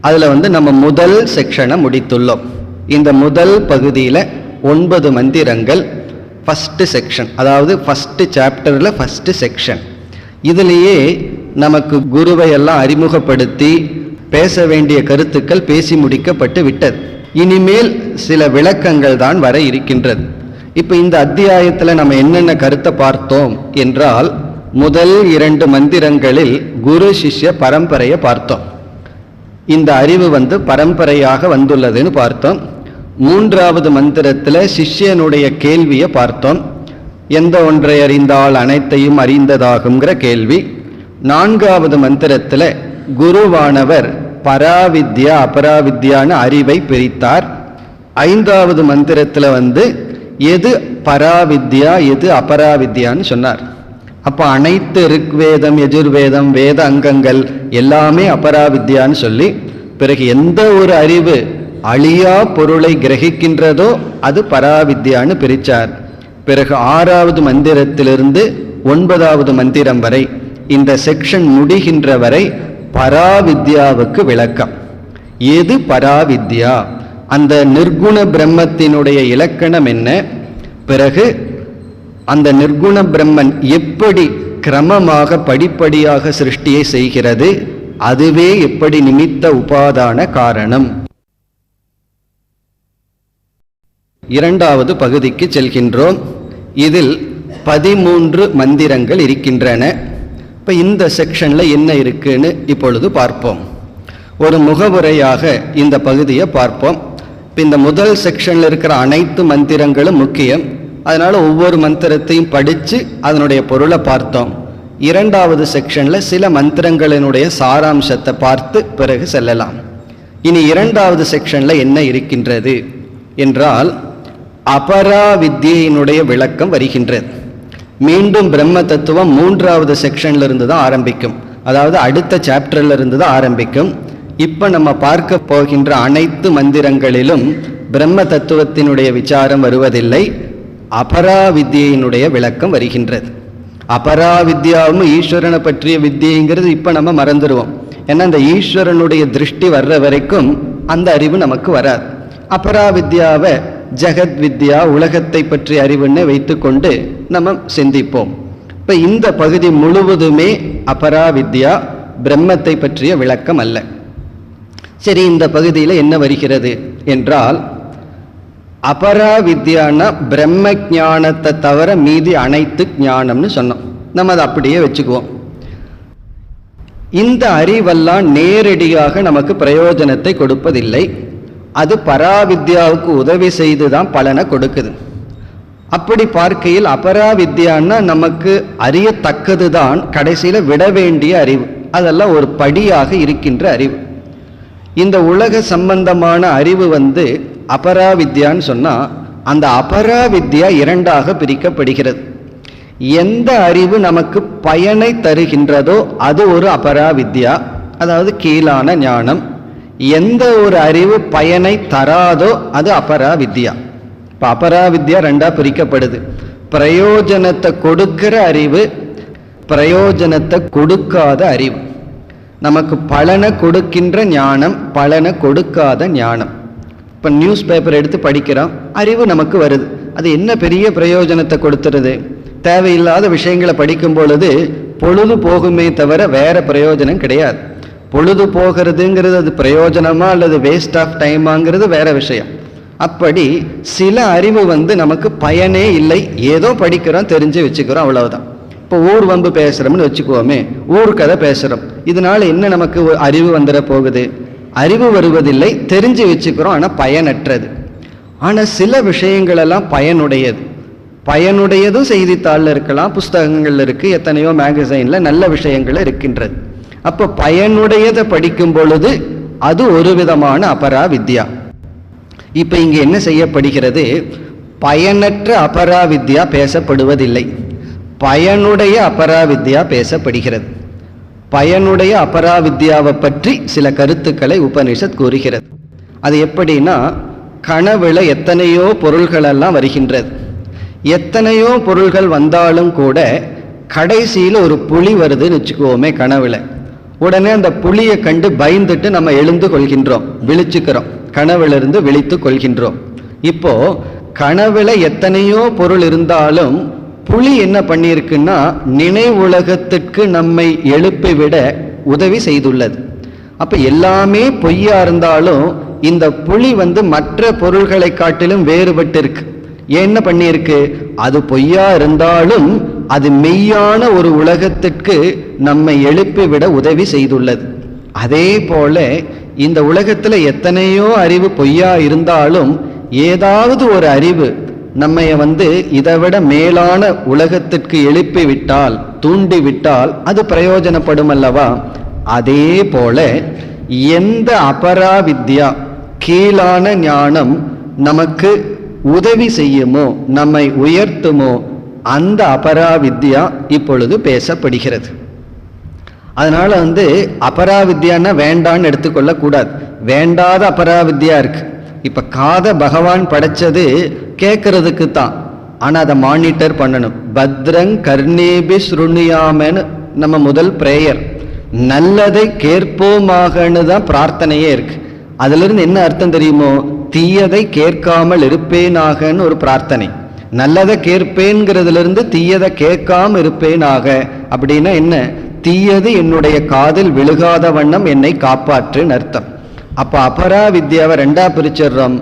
அதுல நம்ம முதல் செக்ஷனை முடித்துள்ளோம். இந்த முதல் பகுதியில் 9 மந்திரங்கள் ஃபர்ஸ்ட் செக்ஷன், அதாவது ஃபர்ஸ்ட் சாப்டர்ல ஃபர்ஸ்ட் செக்ஷன். இதுலேயே நமக்கு குருவை எல்லாம் அறிமுகப்படுத்தி பேச வேண்டிய கருத்துக்கள் பேசி முடிக்கப்பட்டு விட்டது. இனிமேல் சில விளக்கங்கள் தான் வர இருக்கின்றது. இப்போ இந்த அத்தியாயத்தில் நம்ம என்னென்ன கருத்தை பார்த்தோம் என்றால், முதல் 2 மந்திரங்களில் குரு சிஷ்ய பரம்பரையை பார்த்தோம். இந்த அறிவு பரம்பரையாக வந்துள்ளதுன்னு பார்த்தோம். 3வது மந்திரத்தில் சிஷ்யனுடைய கேள்வியை பார்த்தோம். எந்த ஒன்றை அறிந்தால் அனைத்தையும் அறிந்ததாகுங்கிற கேள்வி. 4வது மந்திரத்தில் குருவானவர் பராவித்யா அபராவித்யான அறிவை பிரித்தார். 5வது மந்திரத்தில் எது பராவித்யா எது அபராவித்யான்னு சொன்னார். அப்போ அனைத்து ரிக்வேதம் யஜுர்வேதம் வேத அங்கங்கள் எல்லாமே அபராவித்யான்னு சொல்லி, பிறகு எந்த ஒரு அறிவு அழியா பொருளை கிரகிக்கின்றதோ அது பராவித்யான்னு பிரித்தார். பிறகு 6வது மந்திரத்திலிருந்து 9வது மந்திரம் வரை, இந்த செக்ஷன் முடிகின்ற வரை பராவித்யாவுக்கு விளக்கம். எது பராவித்யா, அந்த நிர்குண பிரம்மத்தினுடைய இலக்கணம் என்ன, பிறகு அந்த நிர்குண பிரம்மன் எப்படி கிரமமாக படிப்படியாக சிருஷ்டியை செய்கிறது, அதுவே எப்படி நிமித்த உபாதான காரணம். 2வது பகுதிக்கு செல்கின்றோம். இதில் 13 மந்திரங்கள் இருக்கின்றன. இப்போ இந்த செக்ஷன்ல என்ன இருக்குன்னு இப்பொழுது பார்ப்போம். ஒரு முகவுரையாக இந்த பகுதியை பார்ப்போம். இப்போ இந்த முதல் செக்ஷன்ல இருக்கிற அனைத்து மந்திரங்களும் முக்கியம், அதனால ஒவ்வொரு மந்திரத்தையும் படித்து அதனுடைய பொருளை பார்த்தோம். 2வது செக்ஷன்ல சில மந்திரங்களினுடைய சாராம்சத்தை பார்த்து பிறகு செல்லலாம். இனி 2வது செக்ஷன்ல என்ன இருக்கின்றது என்றால் அபராவித்யினுடைய விளக்கம் வருகின்றது. மீண்டும் பிரம்ம தத்துவம் 3வது செக்ஷன்ல இருந்து தான் ஆரம்பிக்கும், அதாவது அடுத்த சாப்டர்ல இருந்து தான் ஆரம்பிக்கும். இப்ப நம்ம பார்க்க போகின்ற அனைத்து மந்திரங்களிலும் பிரம்ம தத்துவத்தினுடைய விசாரம் வருவதில்லை, அபராவித்யினுடைய விளக்கம் வருகின்றது. அபராவித்யாவும் ஈஸ்வரனை பற்றிய வித்தியைங்கிறது இப்ப நம்ம மறந்துடுவோம். ஏன்னா அந்த ஈஸ்வரனுடைய திருஷ்டி வர்ற வரைக்கும் அந்த அறிவு நமக்கு வராது. அபராவித்யாவை ஜெகத் வித்யா, உலகத்தை பற்றிய அறிவுன்னு வைத்துக்கொண்டு நம்ம சிந்திப்போம். இப்ப இந்த பகுதி முழுவதுமே அபராவித்யா, பிரம்மத்தை பற்றிய விளக்கம் அல்ல. சரி, இந்த பகுதியில் என்ன வருகிறது என்றால் அபராவித்யானா பிரம்ம ஞானத்தை தவிர மீதி அனைத்து ஞானம்னு சொன்னோம். நம்ம அதை அப்படியே வச்சுக்குவோம். இந்த அறிவெல்லாம் நேரடியாக நமக்கு பிரயோஜனத்தை கொடுப்பதில்லை, அது பராவித்யாவுக்கு உதவி செய்து தான் பலனை கொடுக்குது. அப்படி பார்க்கையில் அபராவித்யான்னா நமக்கு அறியத்தக்கது தான், கடைசியில் விட வேண்டிய அறிவு, அதெல்லாம் ஒரு படியாக இருக்கின்ற அறிவு. இந்த உலக சம்பந்தமான அறிவு அபராவித்யான்னு சொன்னால் அந்த அபராவித்யா 2ஆக பிரிக்கப்படுகிறது. எந்த அறிவு நமக்கு பயனை தருகின்றதோ அது ஒரு அபராவித்யா, அதாவது கீழான ஞானம். எந்த ஒரு அறிவு பயனை தராதோ அது அபராவித்யா. இப்போ அபராவித்யா 2ஆக பிரிக்கப்படுது. பிரயோஜனத்தை கொடுக்கிற அறிவு, பிரயோஜனத்தை கொடுக்காத அறிவு. நமக்கு பலனை கொடுக்கின்ற ஞானம், பலனை கொடுக்காத ஞானம். இப்போ நியூஸ் பேப்பர் எடுத்து படிக்கிறோம், அறிவு நமக்கு வருது, அது என்ன பெரிய பிரயோஜனத்தை கொடுத்துருது? தேவையில்லாத விஷயங்களை படிக்கும் பொழுது பொழுது போகுமே தவிர வேற பிரயோஜனம் கிடையாது. பொழுது போகிறதுங்கிறது அது பிரயோஜனமா அல்லது வேஸ்ட் ஆஃப் டைமாங்கிறது வேற விஷயம். அப்படி சில அறிவு நமக்கு பயனே இல்லை, ஏதோ படிக்கிறோம், தெரிஞ்சு வச்சுக்கிறோம், அவ்வளவுதான். இப்போ ஊர் வம்பு பேசுகிறோம்னு வச்சுக்குவோமே, ஊர் கதை பேசுகிறோம், இதனால என்ன நமக்கு அறிவு வந்துட போகுது? அறிவு வருவதில்லை, தெரிஞ்சு வச்சுக்கிறோம், ஆனால் பயனற்றது. ஆனால் சில விஷயங்களெல்லாம் பயனுடையது. பயனுடையதும் செய்தித்தாளில் இருக்கலாம், புஸ்தகங்கள் இருக்குது, எத்தனையோ மேகசைனில் நல்ல விஷயங்கள் இருக்கின்றது. அப்போ பயனுடையதை படிக்கும் பொழுது அது ஒரு விதமான அபராவித்யா. இப்போ இங்கே என்ன செய்யப்படுகிறது? பயனற்ற அபராவித்யா பேசப்படுவதில்லை, பயனுடைய அபராவித்யா பேசப்படுகிறது. பயனுடைய அபராவித்யாவை பற்றி சில கருத்துக்களை உபனிஷத் கூறுகிறது. அது எப்படின்னா, கனவுல எத்தனையோ பொருள்களெல்லாம் வருகின்றது. எத்தனையோ பொருள்கள் வந்தாலும் கூட கடைசியில் ஒரு புலி வருதுன்னு வச்சுக்குவோமே கனவுல. உடனே அந்த புலியை கண்டு பயந்துட்டு நம்ம எழுந்து கொள்கின்றோம், விழிச்சுக்கிறோம், கனவிலிருந்து விழித்து கொள்கின்றோம். இப்போ கனவுல எத்தனையோ பொருள் இருந்தாலும் புலி என்ன பண்ணியிருக்குன்னா நினைவுலகத்திற்கு நம்மை எழுப்பிவிட உதவி செய்துள்ளது. அப்ப எல்லாமே பொய்யா இருந்தாலும் இந்த புலி மற்ற பொருள்களை காட்டிலும் வேறுபட்டு இருக்கு. என்ன பண்ணியிருக்கு? அது பொய்யா இருந்தாலும் அது மெய்யான ஒரு உலகத்திற்கு நம்மை எழுப்பிவிட உதவி செய்துள்ளது. அதே போல இந்த உலகத்துல எத்தனையோ அறிவு பொய்யா இருந்தாலும் ஏதாவது ஒரு அறிவு நம்மை இதைவிட மேலான உலகத்திற்கு எழுப்பி விட்டால், தூண்டி விட்டால் அது பிரயோஜனப்படும் அல்லவா? அதே போல எந்த அபராவித்யா, கீழான ஞானம் நமக்கு உதவி செய்யுமோ, நம்மை உயர்த்துமோ, அந்த அபராவித்யா இப்பொழுது பேசப்படுகிறது. அதனால அபராவித்யான்னா வேண்டான்னு எடுத்துக்கொள்ள கூடாது. வேண்டாத அபராவித்யா இருக்கு. இப்ப காதை பகவான் படைச்சது கேட்கறதுக்கு தான், ஆனா அதை மானிட்டர் பண்ணணும். பத்ரங் கர்ணேபி ஸ்ருணுயாமன்னு நம்ம முதல் பிரேயர். நல்லதை கேட்போமாகன்னு தான் பிரார்த்தனையே இருக்கு. அதுல இருந்து என்ன அர்த்தம் தெரியுமோ, தீயதை கேட்காமல் இருப்பேனாகன்னு ஒரு பிரார்த்தனை. நல்லதை கேட்பேன்கிறதுல இருந்து தீயதை கேட்காம இருப்பேனாக அப்படின்னா என்ன, தீயது என்னுடைய காதில் விழுகாத வண்ணம் என்னை காப்பாற்றுன்னு அர்த்தம். அப்ப அபரா வித்யாவை ரெண்டா பிரிச்சிடுறோம்.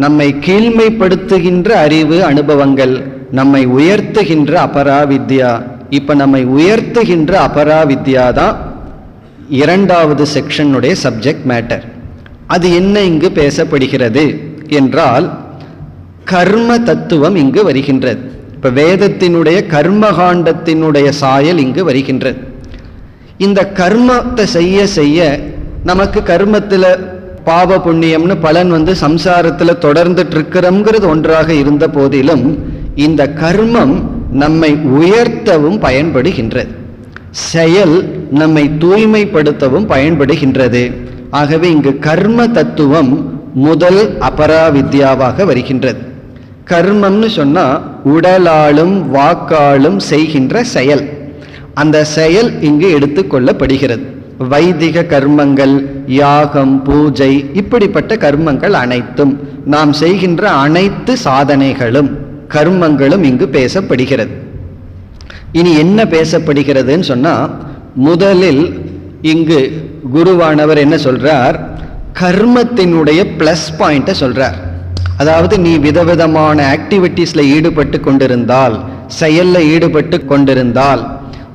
நம்மை கீழ்மைப்படுத்துகின்ற அறிவு அனுபவங்கள், நம்மை உயர்த்துகின்ற அபரா வித்யா. இப்ப நம்மை உயர்த்துகின்ற அபரா வித்யா தான் இரண்டாவது செக்ஷனுடைய சப்ஜெக்ட் மேட்டர். அது என்ன இங்கு பேசப்படுகிறது என்றால், கர்ம தத்துவம் இங்கு வருகின்றது. இப்ப வேதத்தினுடைய கர்மகாண்டத்தினுடைய சாயல் இங்கு வருகின்றது. இந்த கர்மத்தை செய்ய செய்ய நமக்கு கர்மத்துல பாவ புண்ணியம்னு பலன் சம்சாரத்துல தொடர்ந்துட்டு இருக்கிறோம்ங்கிறது ஒன்றாக இருந்த போதிலும், இந்த கர்மம் நம்மை உயர்த்தவும் பயன்படுகின்றது, செயல் நம்மை தூய்மைப்படுத்தவும் பயன்படுகின்றது. ஆகவே இங்கு கர்ம தத்துவம் முதல் அபரா வித்யாவாக வருகின்றது. கர்மம்னு சொன்னா உடலாலும் வாக்காலும் செய்கின்ற செயல். அந்த செயல் இங்கு எடுத்துக்கொள்ளப்படுகிறது. வைதிக கர்மங்கள், யாகம், பூஜை, இப்படிப்பட்ட கர்மங்கள் அனைத்தும், நாம் செய்கின்ற அனைத்து சாதனைகளும் கர்மங்களும் இங்கு பேசப்படுகிறது. இனி என்ன பேசப்படுகிறதுன்னு சொன்னா, முதலில் இங்கு குருவானவர் என்ன சொல்றார், கர்மத்தினுடைய பிளஸ் பாயிண்ட சொல்றார். அதாவது நீ விதவிதமான ஆக்டிவிட்டீஸ்ல ஈடுபட்டு கொண்டிருந்தால், செயல்ல ஈடுபட்டு கொண்டிருந்தால்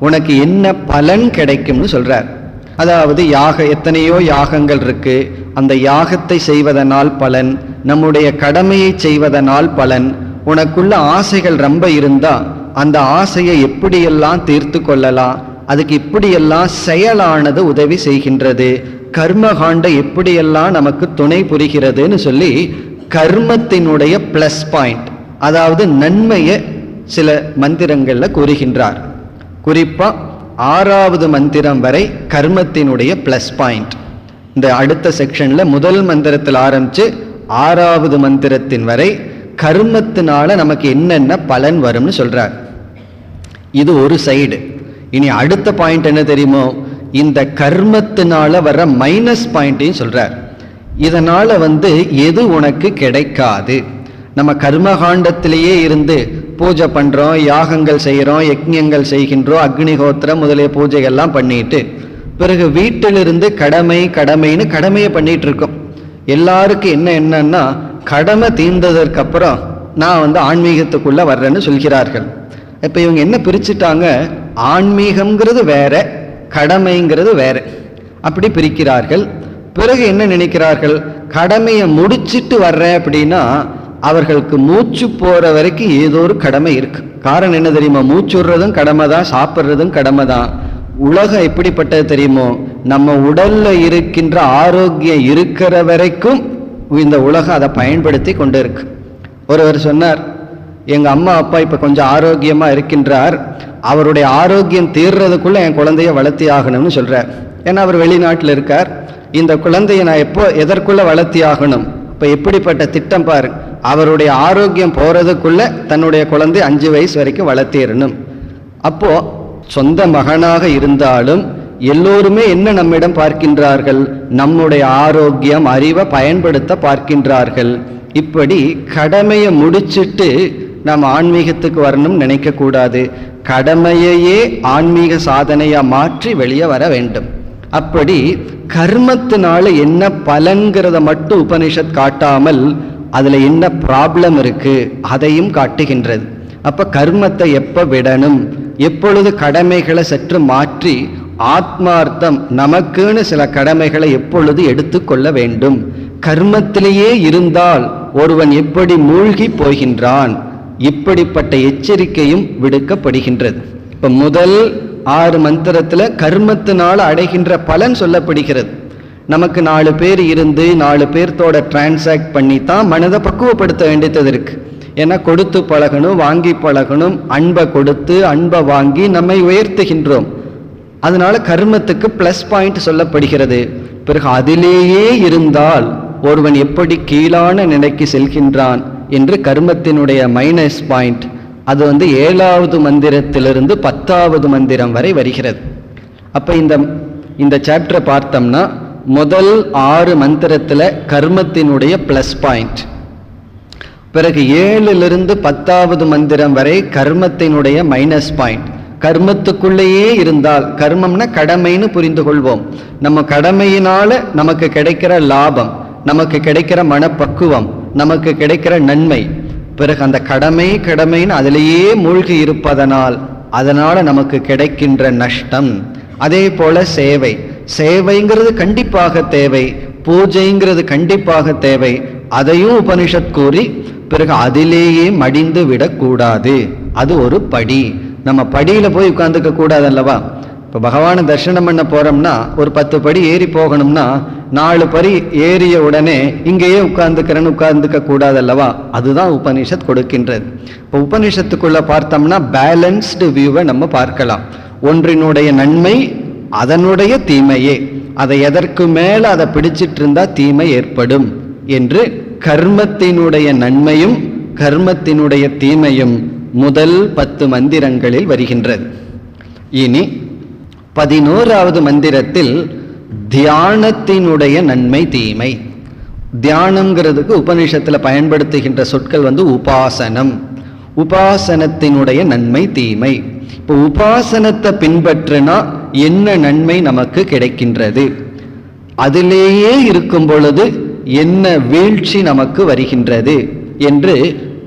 உனக்கு என்ன பலன் கிடைக்கும்னு சொல்றார். அதாவது எத்தனையோ யாகங்கள் இருக்கு, அந்த யாகத்தை செய்வதனால் பலன், நம்முடைய கடமையை செய்வதனால் பலன். உனக்குள்ள ஆசைகள் ரொம்ப இருந்தா அந்த ஆசையை எப்படியெல்லாம் தீர்த்து கொள்ளலாம், அதுக்கு இப்படியெல்லாம் செயலானது உதவி செய்கின்றது, கர்மகாண்ட எப்படியெல்லாம் நமக்கு துணை புரிகிறதுன்னு சொல்லி கர்மத்தினுடைய பிளஸ் பாயிண்ட், அதாவது நன்மையை சில மந்திரங்கள்ல கூறுகின்றார். குறிப்பா 6வது மந்திரம் வரை கர்மத்தினுடைய பிளஸ் பாயிண்ட். இந்த அடுத்த செக்ஷன்ல முதல் மந்திரத்தில் ஆரம்பிச்சு 6வது மந்திரத்தின் வரை கர்மத்தினால நமக்கு என்னென்ன பலன் வரும்னு சொல்றார். இது ஒரு சைடு. இனி அடுத்த பாயிண்ட் என்ன தெரியுமோ, இந்த கர்மத்தினால வர மைனஸ் பாயிண்டையும் சொல்றார். இதனால எது உனக்கு கிடைக்காது. நம்ம கர்மகாண்டத்திலேயே இருந்து பூஜை பண்றோம், யாகங்கள் செய்யறோம், யஜ்ஞங்கள் செய்கின்றோம், அக்னிஹோத்திரம் முதலிய பூஜைகள்லாம் பண்ணிட்டு பிறகு வீட்டிலிருந்து கடமைன்னு கடமையை பண்ணிட்டு இருக்கோம். எல்லாருக்கும் என்னன்னா, கடமை தீர்ந்ததற்கு அப்புறம் நான் ஆன்மீகத்துக்குள்ள வர்றேன்னு சொல்கிறார்கள். இப்ப இவங்க என்ன பிரிச்சுட்டாங்க, ஆன்மீகம்ங்கிறது வேற, கடமைங்கிறது வேற, அப்படி பிரிக்கிறார்கள். பிறகு என்ன நினைக்கிறார்கள், கடமையை முடிச்சிட்டு வர்றேன் அப்படின்னா அவர்களுக்கு மூச்சு போற வரைக்கும் ஏதோ ஒரு கடமை இருக்கு. காரணம் என்ன தெரியுமா, மூச்சு விடுறதும் கடமை தான், சாப்பிட்றதும் கடமை தான். உலகம் எப்படிப்பட்டது தெரியுமோ, நம்ம உடல்ல இருக்கின்ற ஆரோக்கியம் இருக்கிற வரைக்கும் இந்த உலகம் அதை பயன்படுத்தி கொண்டு இருக்கு. ஒருவர் சொன்னார், எங்க அம்மா அப்பா இப்ப கொஞ்சம் ஆரோக்கியமா இருக்கின்றார், அவருடைய ஆரோக்கியம் தீர்றதுக்குள்ள என் குழந்தைய வளர்த்தி ஆகணும்னு சொல்றார். ஏன்னா அவர் வெளிநாட்டில் இருக்கார். இந்த குழந்தைய நான் எப்போ எதற்குள்ள வளர்த்தி ஆகணும், இப்ப எப்படிப்பட்ட திட்டம் பாரு, அவருடைய ஆரோக்கியம் போறதுக்குள்ள தன்னுடைய குழந்தை 5 வயசு வரைக்கும் வளர்த்திடணும். அப்போ சொந்த மகனாக இருந்தாலும் எல்லோருமே என்ன நம்மிடம் பார்க்கின்றார்கள், நம்முடைய ஆரோக்கியம், அறிவை பயன்படுத்த பார்க்கின்றார்கள். இப்படி கடமையை முடிச்சிட்டு நாம் ஆன்மீகத்துக்கு வரணும் நினைக்க கூடாது. கடமையையே ஆன்மீக சாதனையா மாற்றி வெளியே வர வேண்டும். அப்படி கர்மத்தினால என்ன பலன்கிறத மட்டும் உபனிஷத் காட்டாமல் அதுல என்ன ப்ராப்ளம் இருக்கு அதையும் காட்டுகின்றது. அப்ப கர்மத்தை எப்ப விடணும், எப்பொழுது கடமைகளை சற்று மாற்றி ஆத்மார்த்தம் நமக்குன்னு சில கடமைகளை எப்பொழுது எடுத்துக்கொள்ள வேண்டும். கர்மத்திலேயே இருந்தால் ஒருவன் எப்படி மூழ்கி போகின்றான், இப்படிப்பட்ட எச்சரிக்கையும் விடுக்கப்படுகின்றது. இப்ப முதல் 6 மந்திரத்துல கர்மத்தினால அடைகின்ற பலன் சொல்லப்படுகிறது. நமக்கு 4 பேர் இருந்து 4 பேர்த்தோட டிரான்சாக்ட் பண்ணி தான் மனதை பக்குவப்படுத்த வேண்டியது இருக்கு. ஏன்னா கொடுத்து பழகணும், வாங்கி பழகணும், அன்பை கொடுத்து அன்பை வாங்கி நம்மை உயர்த்துகின்றோம். அதனால கர்மத்துக்கு பிளஸ் பாயிண்ட் சொல்லப்படுகிறது. பிறகு அதிலேயே இருந்தால் ஒருவன் எப்படி கீழான நிலைக்கு செல்கின்றான் என்று கர்மத்தினுடைய மைனஸ் பாயிண்ட் அது 7வது மந்திரத்திலிருந்து 10வது மந்திரம் வரை வருகிறது. அப்ப இந்த சாப்டரை பார்த்தோம்னா முதல் 6 மந்திரத்துல கர்மத்தினுடைய பிளஸ் பாயிண்ட், பிறகு 7லிருந்து 10வது மந்திரம் வரை கர்மத்தினுடைய மைனஸ் பாயிண்ட். கர்மத்துக்குள்ளேயே இருந்தால், கர்மம்னா கடமைன்னு புரிந்து கொள்வோம், நம்ம கடமையினால நமக்கு கிடைக்கிற லாபம், நமக்கு கிடைக்கிற மனப்பக்குவம், நமக்கு கிடைக்கிற நன்மை, பிறகு அந்த கடமைன்னு அதிலேயே மூழ்கி இருப்பதனால் அதனால நமக்கு கிடைக்கின்ற நஷ்டம். அதே போல சேவைங்கிறது கண்டிப்பாக தேவை, பூஜைங்கிறது கண்டிப்பாக தேவை, அதையும் உபனிஷத் கூறி பிறகு அதிலேயே மடிந்து விடக்கூடாது. அது ஒரு படி, நம்ம படியில போய் உட்கார்ந்துக்க கூடாது அல்லவா. இப்போ பகவானை தரிசனம் பண்ண போறோம்னா ஒரு 10 படி ஏறி போகணும்னா 4 படி ஏறிய உடனே இங்கேயே உட்கார்ந்துக்க கூடாது அல்லவா. அதுதான் உபனிஷத் கொடுக்கின்றது. இப்போ உபனிஷத்துக்குள்ள பார்த்தோம்னா பேலன்ஸ்டு வியூவை நம்ம பார்க்கலாம். ஒன்றினுடைய நன்மை, அதனுடைய தீமையே, அதை எதற்கு மேல அதை பிடிச்சிட்டு இருந்தா தீமை ஏற்படும் என்று கர்மத்தினுடைய நன்மையும் கர்மத்தினுடைய தீமையும் முதல் 10 மந்திரங்களில் வருகின்றது. இனி 11வது மந்திரத்தில் தியானத்தினுடைய நன்மை தீமை. தியானம்ங்கிறதுக்கு உபனிஷத்துல பயன்படுத்துகின்ற சொற்கள் உபாசனம், உபாசனத்தினுடைய நன்மை தீமை. இப்போ உபாசனத்தை பின்பற்றினா என்ன நன்மை நமக்கு கிடைக்கின்றது, அதிலேயே இருக்கும் பொழுது என்ன வீழ்ச்சி நமக்கு வருகின்றது என்று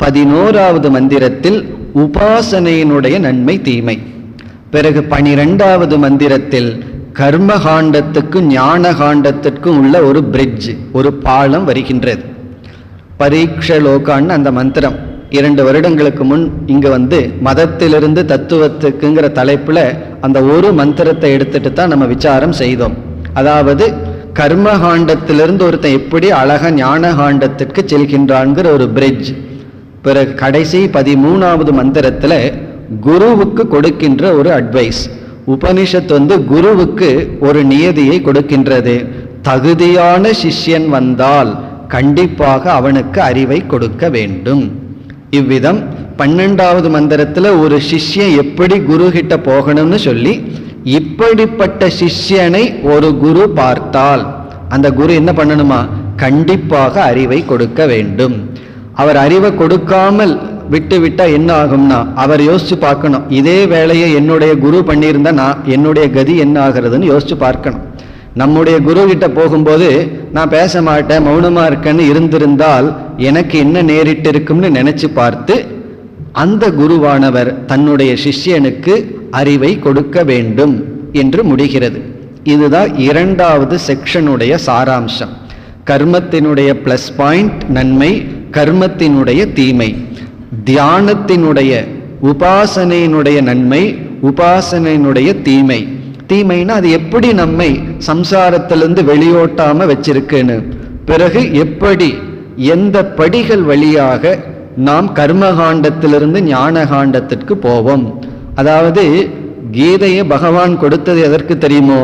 11வது மந்திரத்தில் உபாசனையினுடைய நன்மை தீமை. பிறகு 12வது மந்திரத்தில் கர்மகாண்டத்துக்கு ஞான காண்டத்திற்கும் உள்ள ஒரு பிரிட்ஜ், ஒரு பாலம் வருகின்றது. பரீட்சலோகான்னு அந்த மந்திரம் 2 வருடங்களுக்கு முன் இங்க மதத்திலிருந்து தத்துவத்துக்குங்கிற தலைப்புல அந்த ஒரு மந்திரத்தை எடுத்துட்டு தான் நம்ம விசாரம் செய்தோம். அதாவது கர்மகாண்டத்திலிருந்து ஒருத்தன் எப்படி அழகா ஞான காண்டத்திற்கு செல்கின்றான்கிற ஒரு பிரிட்ஜ். பிறகு கடைசி 13வது மந்திரத்துல குருவுக்கு கொடுக்கின்ற ஒரு அட்வைஸ். உபனிஷத் குருவுக்கு ஒரு நியதியை கொடுக்கின்றது. தகுதியான சிஷ்யன் வந்தால் கண்டிப்பாக அவனுக்கு அறிவை கொடுக்க வேண்டும். இவ்விதம் 12வது மந்திரத்துல ஒரு சிஷ்யன் எப்படி குரு கிட்ட போகணும்னு சொல்லி, இப்படிப்பட்ட சிஷ்யனை ஒரு குரு பார்த்தால் அந்த குரு என்ன பண்ணணுமா, கண்டிப்பாக அறிவை கொடுக்க வேண்டும். அவர் அறிவை கொடுக்காமல் விட்டு விட்டா என்ன ஆகும்னா, அவர் யோசிச்சு பார்க்கணும், இதே வேலையை என்னுடைய குரு பண்ணியிருந்தா நான் என்னுடைய கதி என்ன ஆகிறதுன்னு யோசிச்சு பார்க்கணும். நம்முடைய குரு கிட்ட போகும்போது நான் பேச மாட்டேன், மௌனமா இருக்கேன்னு இருந்திருந்தால் எனக்கு என்ன நேரிட்டு இருக்கும்னு நினைச்சு பார்த்து அந்த குருவானவர் தன்னுடைய சிஷ்யனுக்கு அறிவை கொடுக்க வேண்டும் என்று முடிகிறது. இதுதான் 2வது செக்ஷனுடைய சாராம்சம். கர்மத்தினுடைய பிளஸ் பாயிண்ட் நன்மை, கர்மத்தினுடைய தீமை, தியானத்தினுடைய உபாசனையினுடைய நன்மை, உபாசனையினுடைய தீமை. தீமைனா அது எப்படி நம்மை சம்சாரத்திலிருந்து வெளியோட்டாம வச்சிருக்குன்னு, பிறகு எப்படி எந்த படிகள் வழியாக நாம் கர்மகாண்டத்திலிருந்து ஞான காண்டத்திற்கு போவோம். அதாவது கீதையை பகவான் கொடுத்தது எதற்கு தெரியுமோ,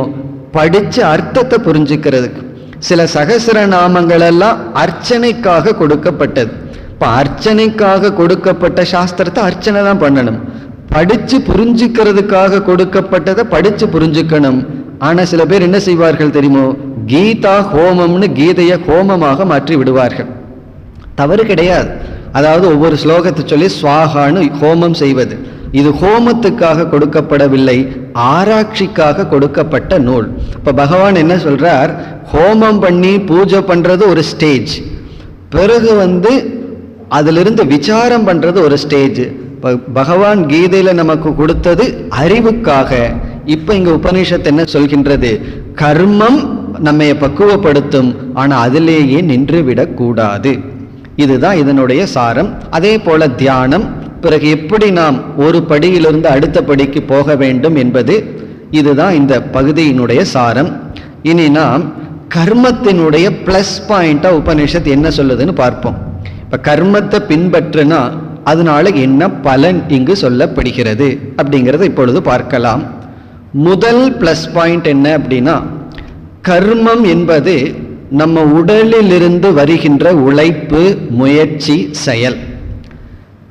படிச்ச அர்த்தத்தை புரிஞ்சுக்கிறதுக்கு. சில சகசிர நாமங்கள் எல்லாம் அர்ச்சனைக்காக கொடுக்கப்பட்டது. இப்ப அர்ச்சனைக்காக கொடுக்கப்பட்ட சாஸ்திரத்தை அர்ச்சனை தான் பண்ணணும். படிச்சு புரிஞ்சுக்கிறதுக்காக கொடுக்கப்பட்டதை படிச்சு புரிஞ்சுக்கணும். ஆனா சில பேர் என்ன செய்வார்கள் தெரியுமோ, கீதா ஹோமம்னு கீதையை ஹோமமாக மாற்றி விடுவார்கள். தவறு கிடையாது. அதாவது ஒவ்வொரு ஸ்லோகத்தை சொல்லி ஸ்வாகான்னு ஹோமம் செய்வது, இது ஹோமத்துக்காக கொடுக்கப்படவில்லை, ஆராய்ச்சிக்காக கொடுக்கப்பட்ட நூல். இப்ப பகவான் என்ன சொல்றார், ஹோமம் பண்ணி பூஜை பண்றது ஒரு ஸ்டேஜ், பிறகு அதிலிருந்து விசாரம் பண்றது ஒரு ஸ்டேஜ். பகவான் கீதையில நமக்கு கொடுத்தது அறிவுக்காக. இப்ப இங்க உபனிஷத் என்ன சொல்கின்றது, கர்மம் நம்மை பக்குவப்படுத்தும், ஆனா அதிலேயே நின்று விடக்கூடாது. இதுதான் இதனுடைய சாரம். அதே போல தியானம், பிறகு எப்படி நாம் ஒரு படியிலிருந்து அடுத்த படிக்கு போக வேண்டும் என்பது, இதுதான் இந்த பகுதியினுடைய சாரம். இனி நாம் கர்மத்தினுடைய பிளஸ் பாயிண்டா உபனிஷத் என்ன சொல்லுதுன்னு பார்ப்போம். இப்ப கர்மத்தை பின்பற்றினா அதனால என்ன பலன் இங்கு சொல்லப்படுகிறது அப்படிங்கிறத இப்பொழுது பார்க்கலாம். முதல் பிளஸ் பாயிண்ட் என்ன அப்படின்னா, கர்மம் என்பது நம்ம உடலில் இருந்து வருகின்ற உழைப்பு, முயற்சி, செயல்.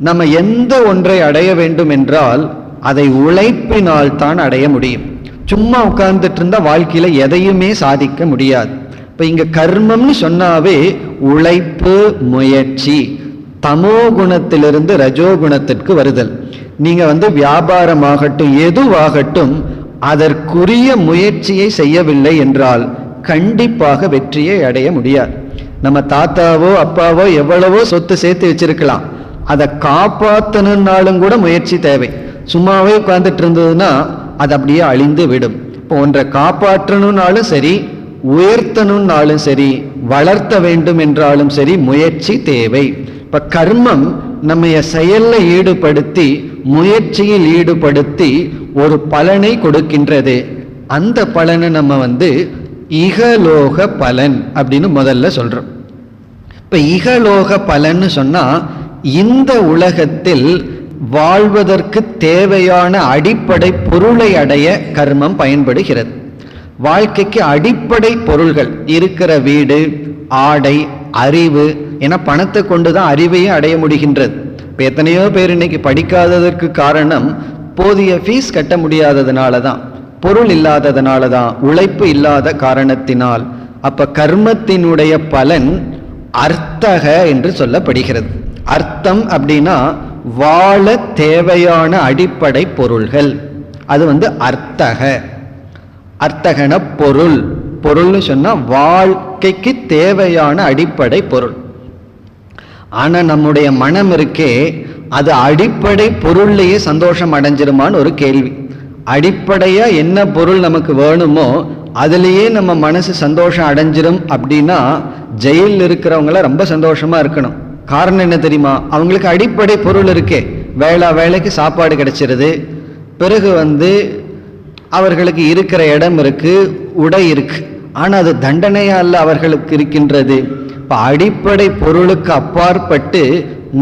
நம்ம எந்த ஒன்றை அடைய வேண்டும் என்றால் அதை உழைப்பினால் தான் அடைய முடியும். சும்மா உட்கார்ந்துட்டு இருந்தா வாழ்க்கையில எதையுமே சாதிக்க முடியாது. இப்ப இங்க கர்மம்னு சொன்னாவே உழைப்பு, முயற்சி. தமோ குணத்திலிருந்து ரஜோகுணத்திற்கு வருதல். நீங்க வியாபாரமாகட்டும் எதுவாகட்டும் அதற்குரிய முயற்சியை செய்யவில்லை என்றால் கண்டிப்பாக வெற்றியை அடைய முடியாது. நம்ம தாத்தாவோ அப்பாவோ எவ்வளவோ சொத்து சேர்த்து வச்சிருக்கலாம், அதை காப்பாற்றணும்னாலும் கூட முயற்சி தேவை. சும்மாவே உட்கார்ந்துட்டு இருந்ததுன்னா அது அப்படியே அழிந்து விடும். இப்போ ஒன்றை காப்பாற்றணும்னாலும் சரி, உயர்த்தணும்னாலும் சரி, வளர்த்த வேண்டும் என்றாலும் சரி முயற்சி தேவை. இப்ப கர்மம் நம்ம செயல்ல ஈடுபடுத்தி, முயற்சியில் ஈடுபடுத்தி ஒரு பலனை கொடுக்கின்றது. அந்த பலனை நம்ம இகலோக பலன் அப்படின்னு முதல்ல சொல்றோம். இப்ப இகலோக பலன்னு சொன்னா இந்த உலகத்தில் வாழ்வதற்கு தேவையான அடிப்படை பொருளை அடைய கர்மம் பயன்படுகிறது. வாழ்க்கைக்கு அடிப்படை பொருள்கள் இருக்கிற வீடு, ஆடை, அறிவு. ஏன்னா பணத்தை கொண்டுதான் அறிவையும் அடைய முடிகின்றது. இப்ப எத்தனையோ பேர் இன்னைக்கு படிக்காததற்கு காரணம் போதிய ஃபீஸ் கட்ட முடியாததுனால தான், பொருள் இல்லாததுனால தான், உழைப்பு இல்லாத காரணத்தினால். அப்ப கர்மத்தினுடைய பலன் அர்த்தக என்று சொல்லப்படுகிறது. அர்த்தம் அப்படின்னா வாழ தேவையான அடிப்படை பொருள்கள். அது அர்த்தக. அர்த்தகன பொருள். பொருள்னு சொன்னா வாழ்க்கைக்கு தேவையான அடிப்படை பொருள். ஆனா நம்முடைய மனம் இருக்கே, அது அடிப்படை பொருள்லேயே சந்தோஷம் அடைஞ்சிருமான்னு ஒரு கேள்வி. அடிப்படையா என்ன பொருள் நமக்கு வேணுமோ அதுலேயே நம்ம மனசு சந்தோஷம் அடைஞ்சிரும் அப்படின்னா ஜெயிலில் இருக்கிறவங்கள ரொம்ப சந்தோஷமா இருக்கணும். காரணம் என்ன தெரியுமா? அவங்களுக்கு அடிப்படை பொருள் இருக்கே, வேலைக்கு சாப்பாடு கிடைச்சிருது, பிறகு அவர்களுக்கு இருக்கிற இடம் இருக்கு, உடை இருக்கு. ஆனா அது தண்டனையா அல்ல அவர்களுக்கு இருக்கின்றது. இப்ப அடிப்படை பொருளுக்கு அப்பாற்பட்டு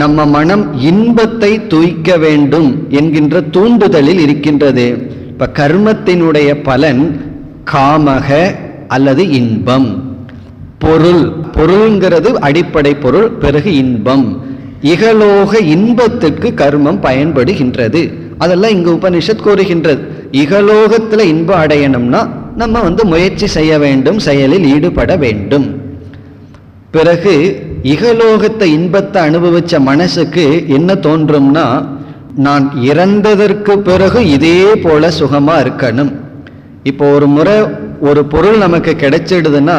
நம்ம மனம் இன்பத்தை தூய்க்க வேண்டும் என்கின்ற தூண்டுதலில் இருக்கின்றது. இப்ப கர்மத்தினுடைய பலன் காமக அல்லது இன்பம். பொருள், பொருள்ங்கிறது அடிப்படை பொருள், பிறகு இன்பம். இகலோக இன்பத்துக்கு கர்மம் பயன்படுகின்றது. அதெல்லாம் இங்கு உபனிஷத் கூறுகின்றது. இகலோகத்துல இன்பம் அடையணும்னா நம்ம முயற்சி செய்ய வேண்டும், செயலில் ஈடுபட வேண்டும். பிறகு இகலோகத்தை இன்பத்தை அனுபவிச்ச மனசுக்கு என்ன தோன்றும்னா, நான் இறந்ததற்கு பிறகு இதே போல சுகமா இருக்கணும். இப்போ ஒரு முறை ஒரு பொருள் நமக்கு கிடைச்சிடுதுன்னா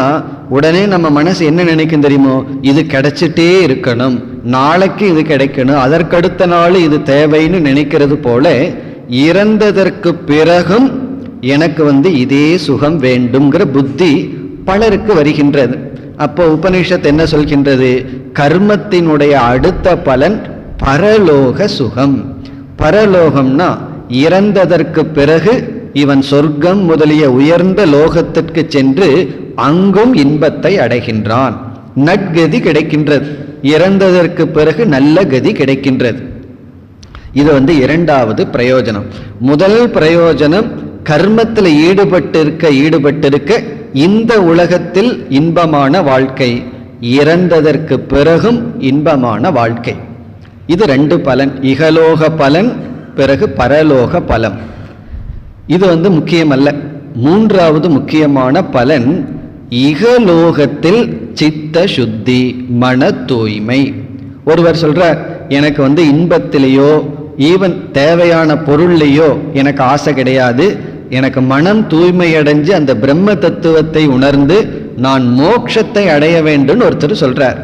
உடனே நம்ம மனசு என்ன நினைக்கும் தெரியுமோ? இது கிடைச்சிட்டே இருக்கணும், நாளைக்கு இது கிடைக்கணும், அதற்கடுத்த நாள் இது தேவைன்னு நினைக்கிறது போல இறந்ததற்கு பிறகும் எனக்கு இதே சுகம் வேண்டும்ங்கிற புத்தி பலருக்கு வருகின்றது. அப்போ உபனிஷத் என்ன சொல்கின்றது? கர்மத்தினுடைய அடுத்த பலன் பரலோக சுகம். பரலோகம்னா இறந்ததற்கு பிறகு இவன் சொர்க்கம் முதலிய உயர்ந்த லோகத்திற்கு சென்று அங்கும் இன்பத்தை அடைகின்றான். நற்கதி கிடைக்கின்றது. இறந்ததற்கு பிறகு நல்ல கதி கிடைக்கின்றது. இது இரண்டாவது பிரயோஜனம். முதல் பிரயோஜனம் கர்மத்தில் ஈடுபட்டிருக்க இந்த உலகத்தில் இன்பமான வாழ்க்கை, இறந்ததற்கு பிறகும் இன்பமான வாழ்க்கை. இது ரெண்டு பலன், இகலோக பலன், பிறகு பரலோக பலம். இது முக்கியமல்ல. மூன்றாவது முக்கியமான பலன் இகலோகத்தில் சித்த சுத்தி, மன தூய்மை. ஒருவர் சொல்றார், எனக்கு இன்பத்திலேயோ ஈவன் தேவையான பொருள்லையோ எனக்கு ஆசை கிடையாது, எனக்கு மனம் தூய்மை அடைஞ்சு அந்த பிரம்ம தத்துவத்தை உணர்ந்து நான் மோட்சத்தை அடைய வேண்டும் ஒருத்தர் சொல்றார்.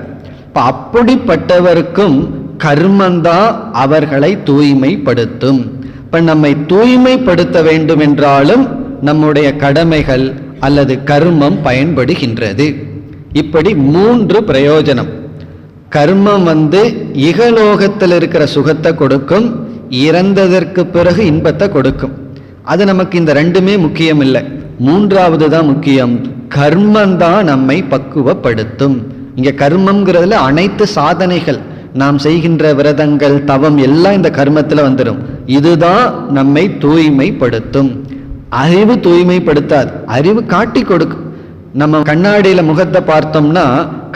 அப்படிப்பட்டவருக்கும் கர்மந்தான் அவர்களை தூய்மைப்படுத்தும். இப்ப நம்மை தூய்மைப்படுத்த வேண்டும் என்றாலும் நம்முடைய கடமைகள் அல்லது கர்மம் பயன்படுகின்றது. இப்படி மூன்று பிரயோஜனம். கர்மம் இகலோகத்தில் இருக்கிற சுகத்தை கொடுக்கும், இறந்ததற்கு பிறகு இன்பத்தை கொடுக்கும். அது நமக்கு இந்த ரெண்டுமே முக்கியம் இல்லை, மூன்றாவது தான் முக்கியம். கர்மந்தான் நம்மை பக்குவப்படுத்தும். இங்க கர்மம்ங்கிறதுல அனைத்து சாதனைகள், நாம் செய்கின்ற விரதங்கள், தவம் எல்லாம் இந்த கர்மத்துல வந்துடும். இதுதான் நம்மை தூய்மைப்படுத்தும். அறிவு தூய்மைப்படுத்தாது, அறிவு காட்டி கொடுக்கும். நம்ம கண்ணாடியில முகத்தை பார்த்தோம்னா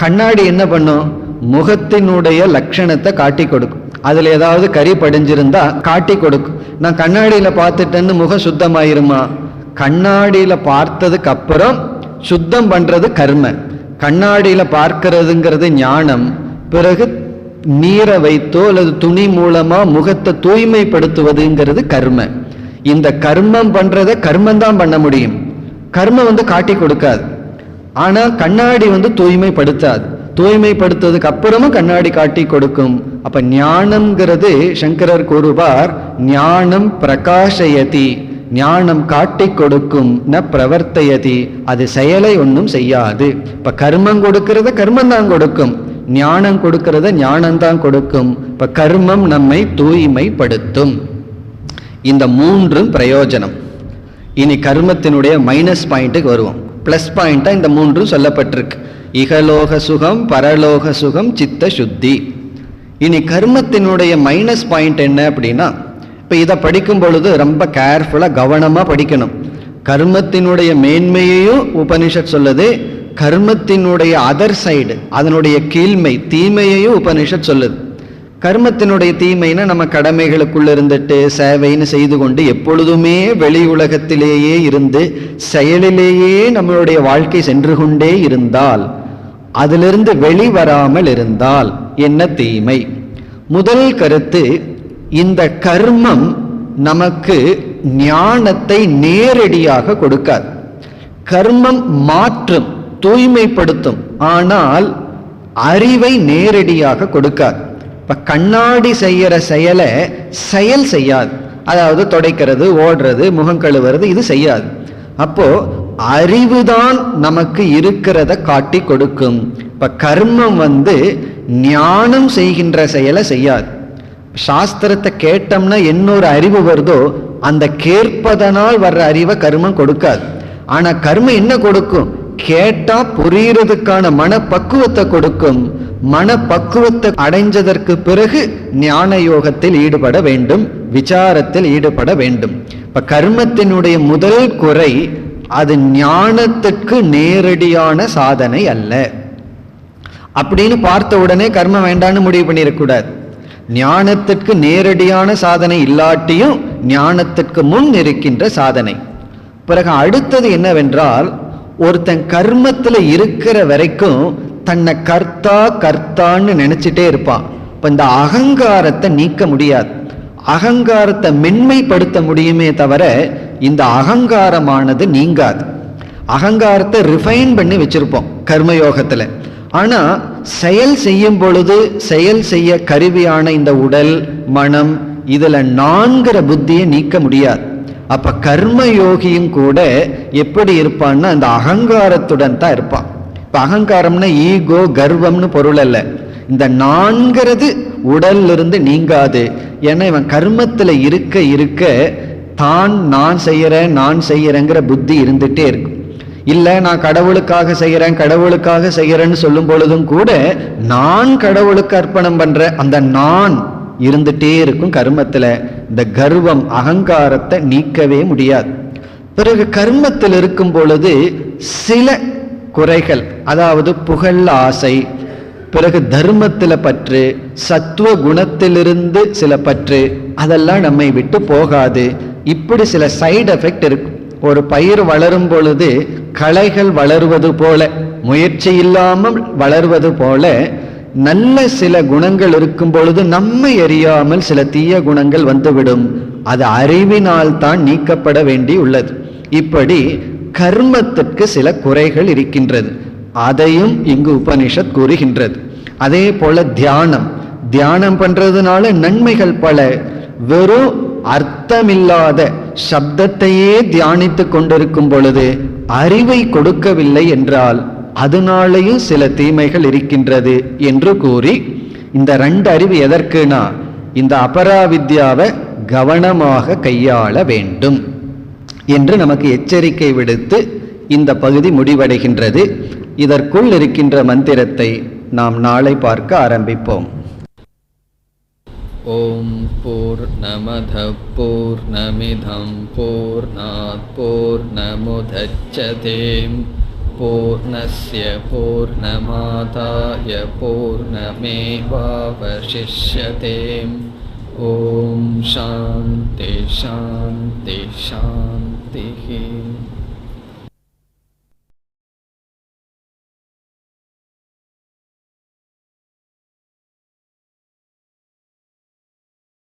கண்ணாடி என்ன பண்ணும்? முகத்தினுடைய லட்சணத்தை காட்டி கொடுக்கும். அதுல ஏதாவது கரி படிஞ்சிருந்தா காட்டி கொடுக்கும். நான் கண்ணாடியில பார்த்துட்டேன்னு முகம் சுத்தமாயிருமா? கண்ணாடியில பார்த்ததுக்கு அப்புறம் சுத்தம் பண்றது கர்ம. கண்ணாடியில பார்க்கிறதுங்கிறது ஞானம். பிறகு நீரை வைத்தோ அல்லது துணி மூலமா முகத்தை தூய்மைப்படுத்துவதுங்கிறது கர்ம. இந்த கர்மம் பண்றத கர்மம் தான் பண்ண முடியும். கர்மம் காட்டி கொடுக்காது. ஆனா கண்ணாடி தூய்மைப்படுத்தாது. தூய்மைப்படுத்துறதுக்கு அப்புறமும் கண்ணாடி காட்டி கொடுக்கும். அப்ப ஞானம்ங்கிறது சங்கரர் கூறுவார், ஞானம் பிரகாசயதி, ஞானம் காட்டி கொடுக்கும், ந பிரவர்த்தயதி, அது செயலை ஒன்றும் செய்யாது. இப்ப கர்மம் கொடுக்கிறத கர்மம் தான் கொடுக்கும், ஞானம் கொடுக்கிறத ஞானம் தான் கொடுக்கும். இப்ப கர்மம் நம்மை தூய்மைப்படுத்தும். இந்த மூன்றும் பிரயோஜனம். இனி கர்மத்தினுடைய மைனஸ் பாயிண்ட்டுக்கு வருவோம். பிளஸ் பாயிண்டா இந்த மூன்றும் சொல்லப்பட்டிருக்கு. இகலோக சுகம், பரலோக சுகம், சித்த சுத்தி. இனி கர்மத்தினுடைய மைனஸ் பாயிண்ட் என்ன அப்படின்னா, இப்ப இதை படிக்கும் பொழுது ரொம்ப கேர்ஃபுல்லா கவனமா படிக்கணும். கர்மத்தினுடைய மேன்மையையும் உபனிஷத் சொல்லுது, கர்மத்தினுடைய அதர் சைடு, அதனுடைய கீழ்மை தீமையையும் உபனிஷத் சொல்லுது. கர்மத்தினுடைய தீமைன்னா நம்ம கடமைகளுக்குள்ள இருந்துட்டு சேவைன்னு செய்து கொண்டு எப்பொழுதுமே வெளி உலகத்திலேயே இருந்து செயலிலேயே நம்மளுடைய வாழ்க்கை சென்று கொண்டே இருந்தால், அதிலிருந்து வெளிவராமல் இருந்தால் என்ன தீமை? முதல் கருத்து, இந்த கர்மம் நமக்கு ஞானத்தை நேரடியாக கொடுக்காது. கர்மம் மாற்றும், தூய்மைப்படுத்தும், ஆனால் அறிவை நேரடியாக கொடுக்காது. இப்ப கண்ணாடி செய்யற செயலை செயல் செய்யாது. அதாவது துடைக்கிறது, ஓடுறது, முகம் கழுவுறது இது செய்யாது. அப்போ அறிவுதான் நமக்கு இருக்கிறத காட்டி கொடுக்கும். இப்ப கர்மம் ஞானம் செய்கின்ற செயலை செய்யாது. சாஸ்திரத்தை கேட்டோம்னா என்னொரு அறிவு வருதோ அந்த கேட்பதனால் வர்ற அறிவை கர்மம் கொடுக்காது. ஆனா கர்மம் என்ன கொடுக்கும்? கேட்டா புரியறதுக்கான மனப்பக்குவத்தை கொடுக்கும். மனப்பக்குவத்தை அடைஞ்சதற்கு பிறகு ஞான யோகத்தில் ஈடுபட வேண்டும், விசாரத்தில் ஈடுபட வேண்டும். இப்ப கர்மத்தினுடைய முதல் குறை, அது ஞானத்துக்கு நேரடியான சாதனை அல்ல. அப்படின்னு பார்த்த உடனே கர்மம் வேண்டான்னு முடிவு பண்ணிடக்கூடாது. ஞானத்திற்கு நேரடியான சாதனை இல்லாட்டியும் ஞானத்திற்கு முன் இருக்கின்ற சாதனை. பிறகு அடுத்தது என்னவென்றால், ஒருத்தன் கர்மத்துல இருக்கிற வரைக்கும் தன்னை கர்த்தா கர்த்தான்னு நினைச்சிட்டே இருப்பான். இப்ப இந்த அகங்காரத்தை நீக்க முடியாது. அகங்காரத்தை மென்மைப்படுத்த முடியுமே தவிர இந்த அகங்காரமானது நீங்காது. அகங்காரத்தை ரிஃபைன் பண்ணி வச்சிருப்போம் கர்மயோகத்துல. ஆனா செயல் செய்யும் பொழுது செயல் செய்ய கருவியான இந்த உடல், மனம், இதுல நான்கிற புத்தியை நீக்க முடியாது. அப்ப கர்மயோகியும் கூட எப்படி இருப்பான்னா அந்த அகங்காரத்துடன் தான் இருப்பான். இப்ப அகங்காரம்னா ஈகோ, கர்வம்னு பொருள் அல்ல. இந்த நான்கிறது உடல்ல இருந்து நீங்காது. ஏன்னா இவன் கர்மத்துல இருக்க இருக்க தான் நான் செய்யறேங்கிற புத்தி இருந்துட்டே இருக்கும். இல்ல நான் கடவுளுக்காக செய்யறேன்னு சொல்லும் பொழுதும் கூட நான் கடவுளுக்கு அர்ப்பணம் பண்ற அந்த நான் இருந்துட்டே இருக்கும் கர்மத்துல. இந்த கர்வம், அகங்காரத்தை நீக்கவே முடியாது. பிறகு கர்மத்தில் இருக்கும் பொழுது சில குறைகள், அதாவது புகழ் ஆசை, பிறகு தர்மத்துல பற்று, சத்துவ குணத்திலிருந்து சில பற்று, அதெல்லாம் நம்மை விட்டு போகாது. இப்படி சில சைடு எஃபெக்ட் இருக்கும். ஒரு பயிர் வளரும் பொழுது களைகள் வளருவது போல, முயற்சி இல்லாமல் வளர்வது போல, நல்ல சில குணங்கள் இருக்கும் பொழுது நம்மை அறியாமல் சில தீய குணங்கள் வந்துவிடும். அது அறிவினால் தான் நீக்கப்பட வேண்டி உள்ளது. இப்படி கர்மத்திற்கு சில குறைகள் இருக்கின்றது. அதையும் இங்கு உபனிஷத் கூறுகின்றது. அதே போல தியானம் பண்றதுனால நன்மைகள் பல. வெறும் அர்த்தமில்லாத சப்தத்தையே தியானித்து கொண்டிருக்கும் பொழுது அறிவை கொடுக்கவில்லை என்றால் அதனாலேயும் சில தீமைகள் இருக்கின்றது என்று கூறி, இந்த ரெண்டு அறிவு எதற்குனா இந்த அபராவித்யாவை கவனமாக கையாள வேண்டும் என்று நமக்கு எச்சரிக்கை விடுத்து இந்த பகுதி முடிவடைகின்றது. இதற்குள் இருக்கின்ற மந்திரத்தை நாம் நாளை பார்க்க ஆரம்பிப்போம்.
ஓம் பூர்ணமத பூர்ணமிதம் பூர்ணாத் பூர்ணமுதச்யதே பூர்ணஸ்ய பூர்ணமாதாய பூர்ணமேவாவசிஷ்யதே. ஓம் சாந்தி ஷாந்தி ஷாந்தி.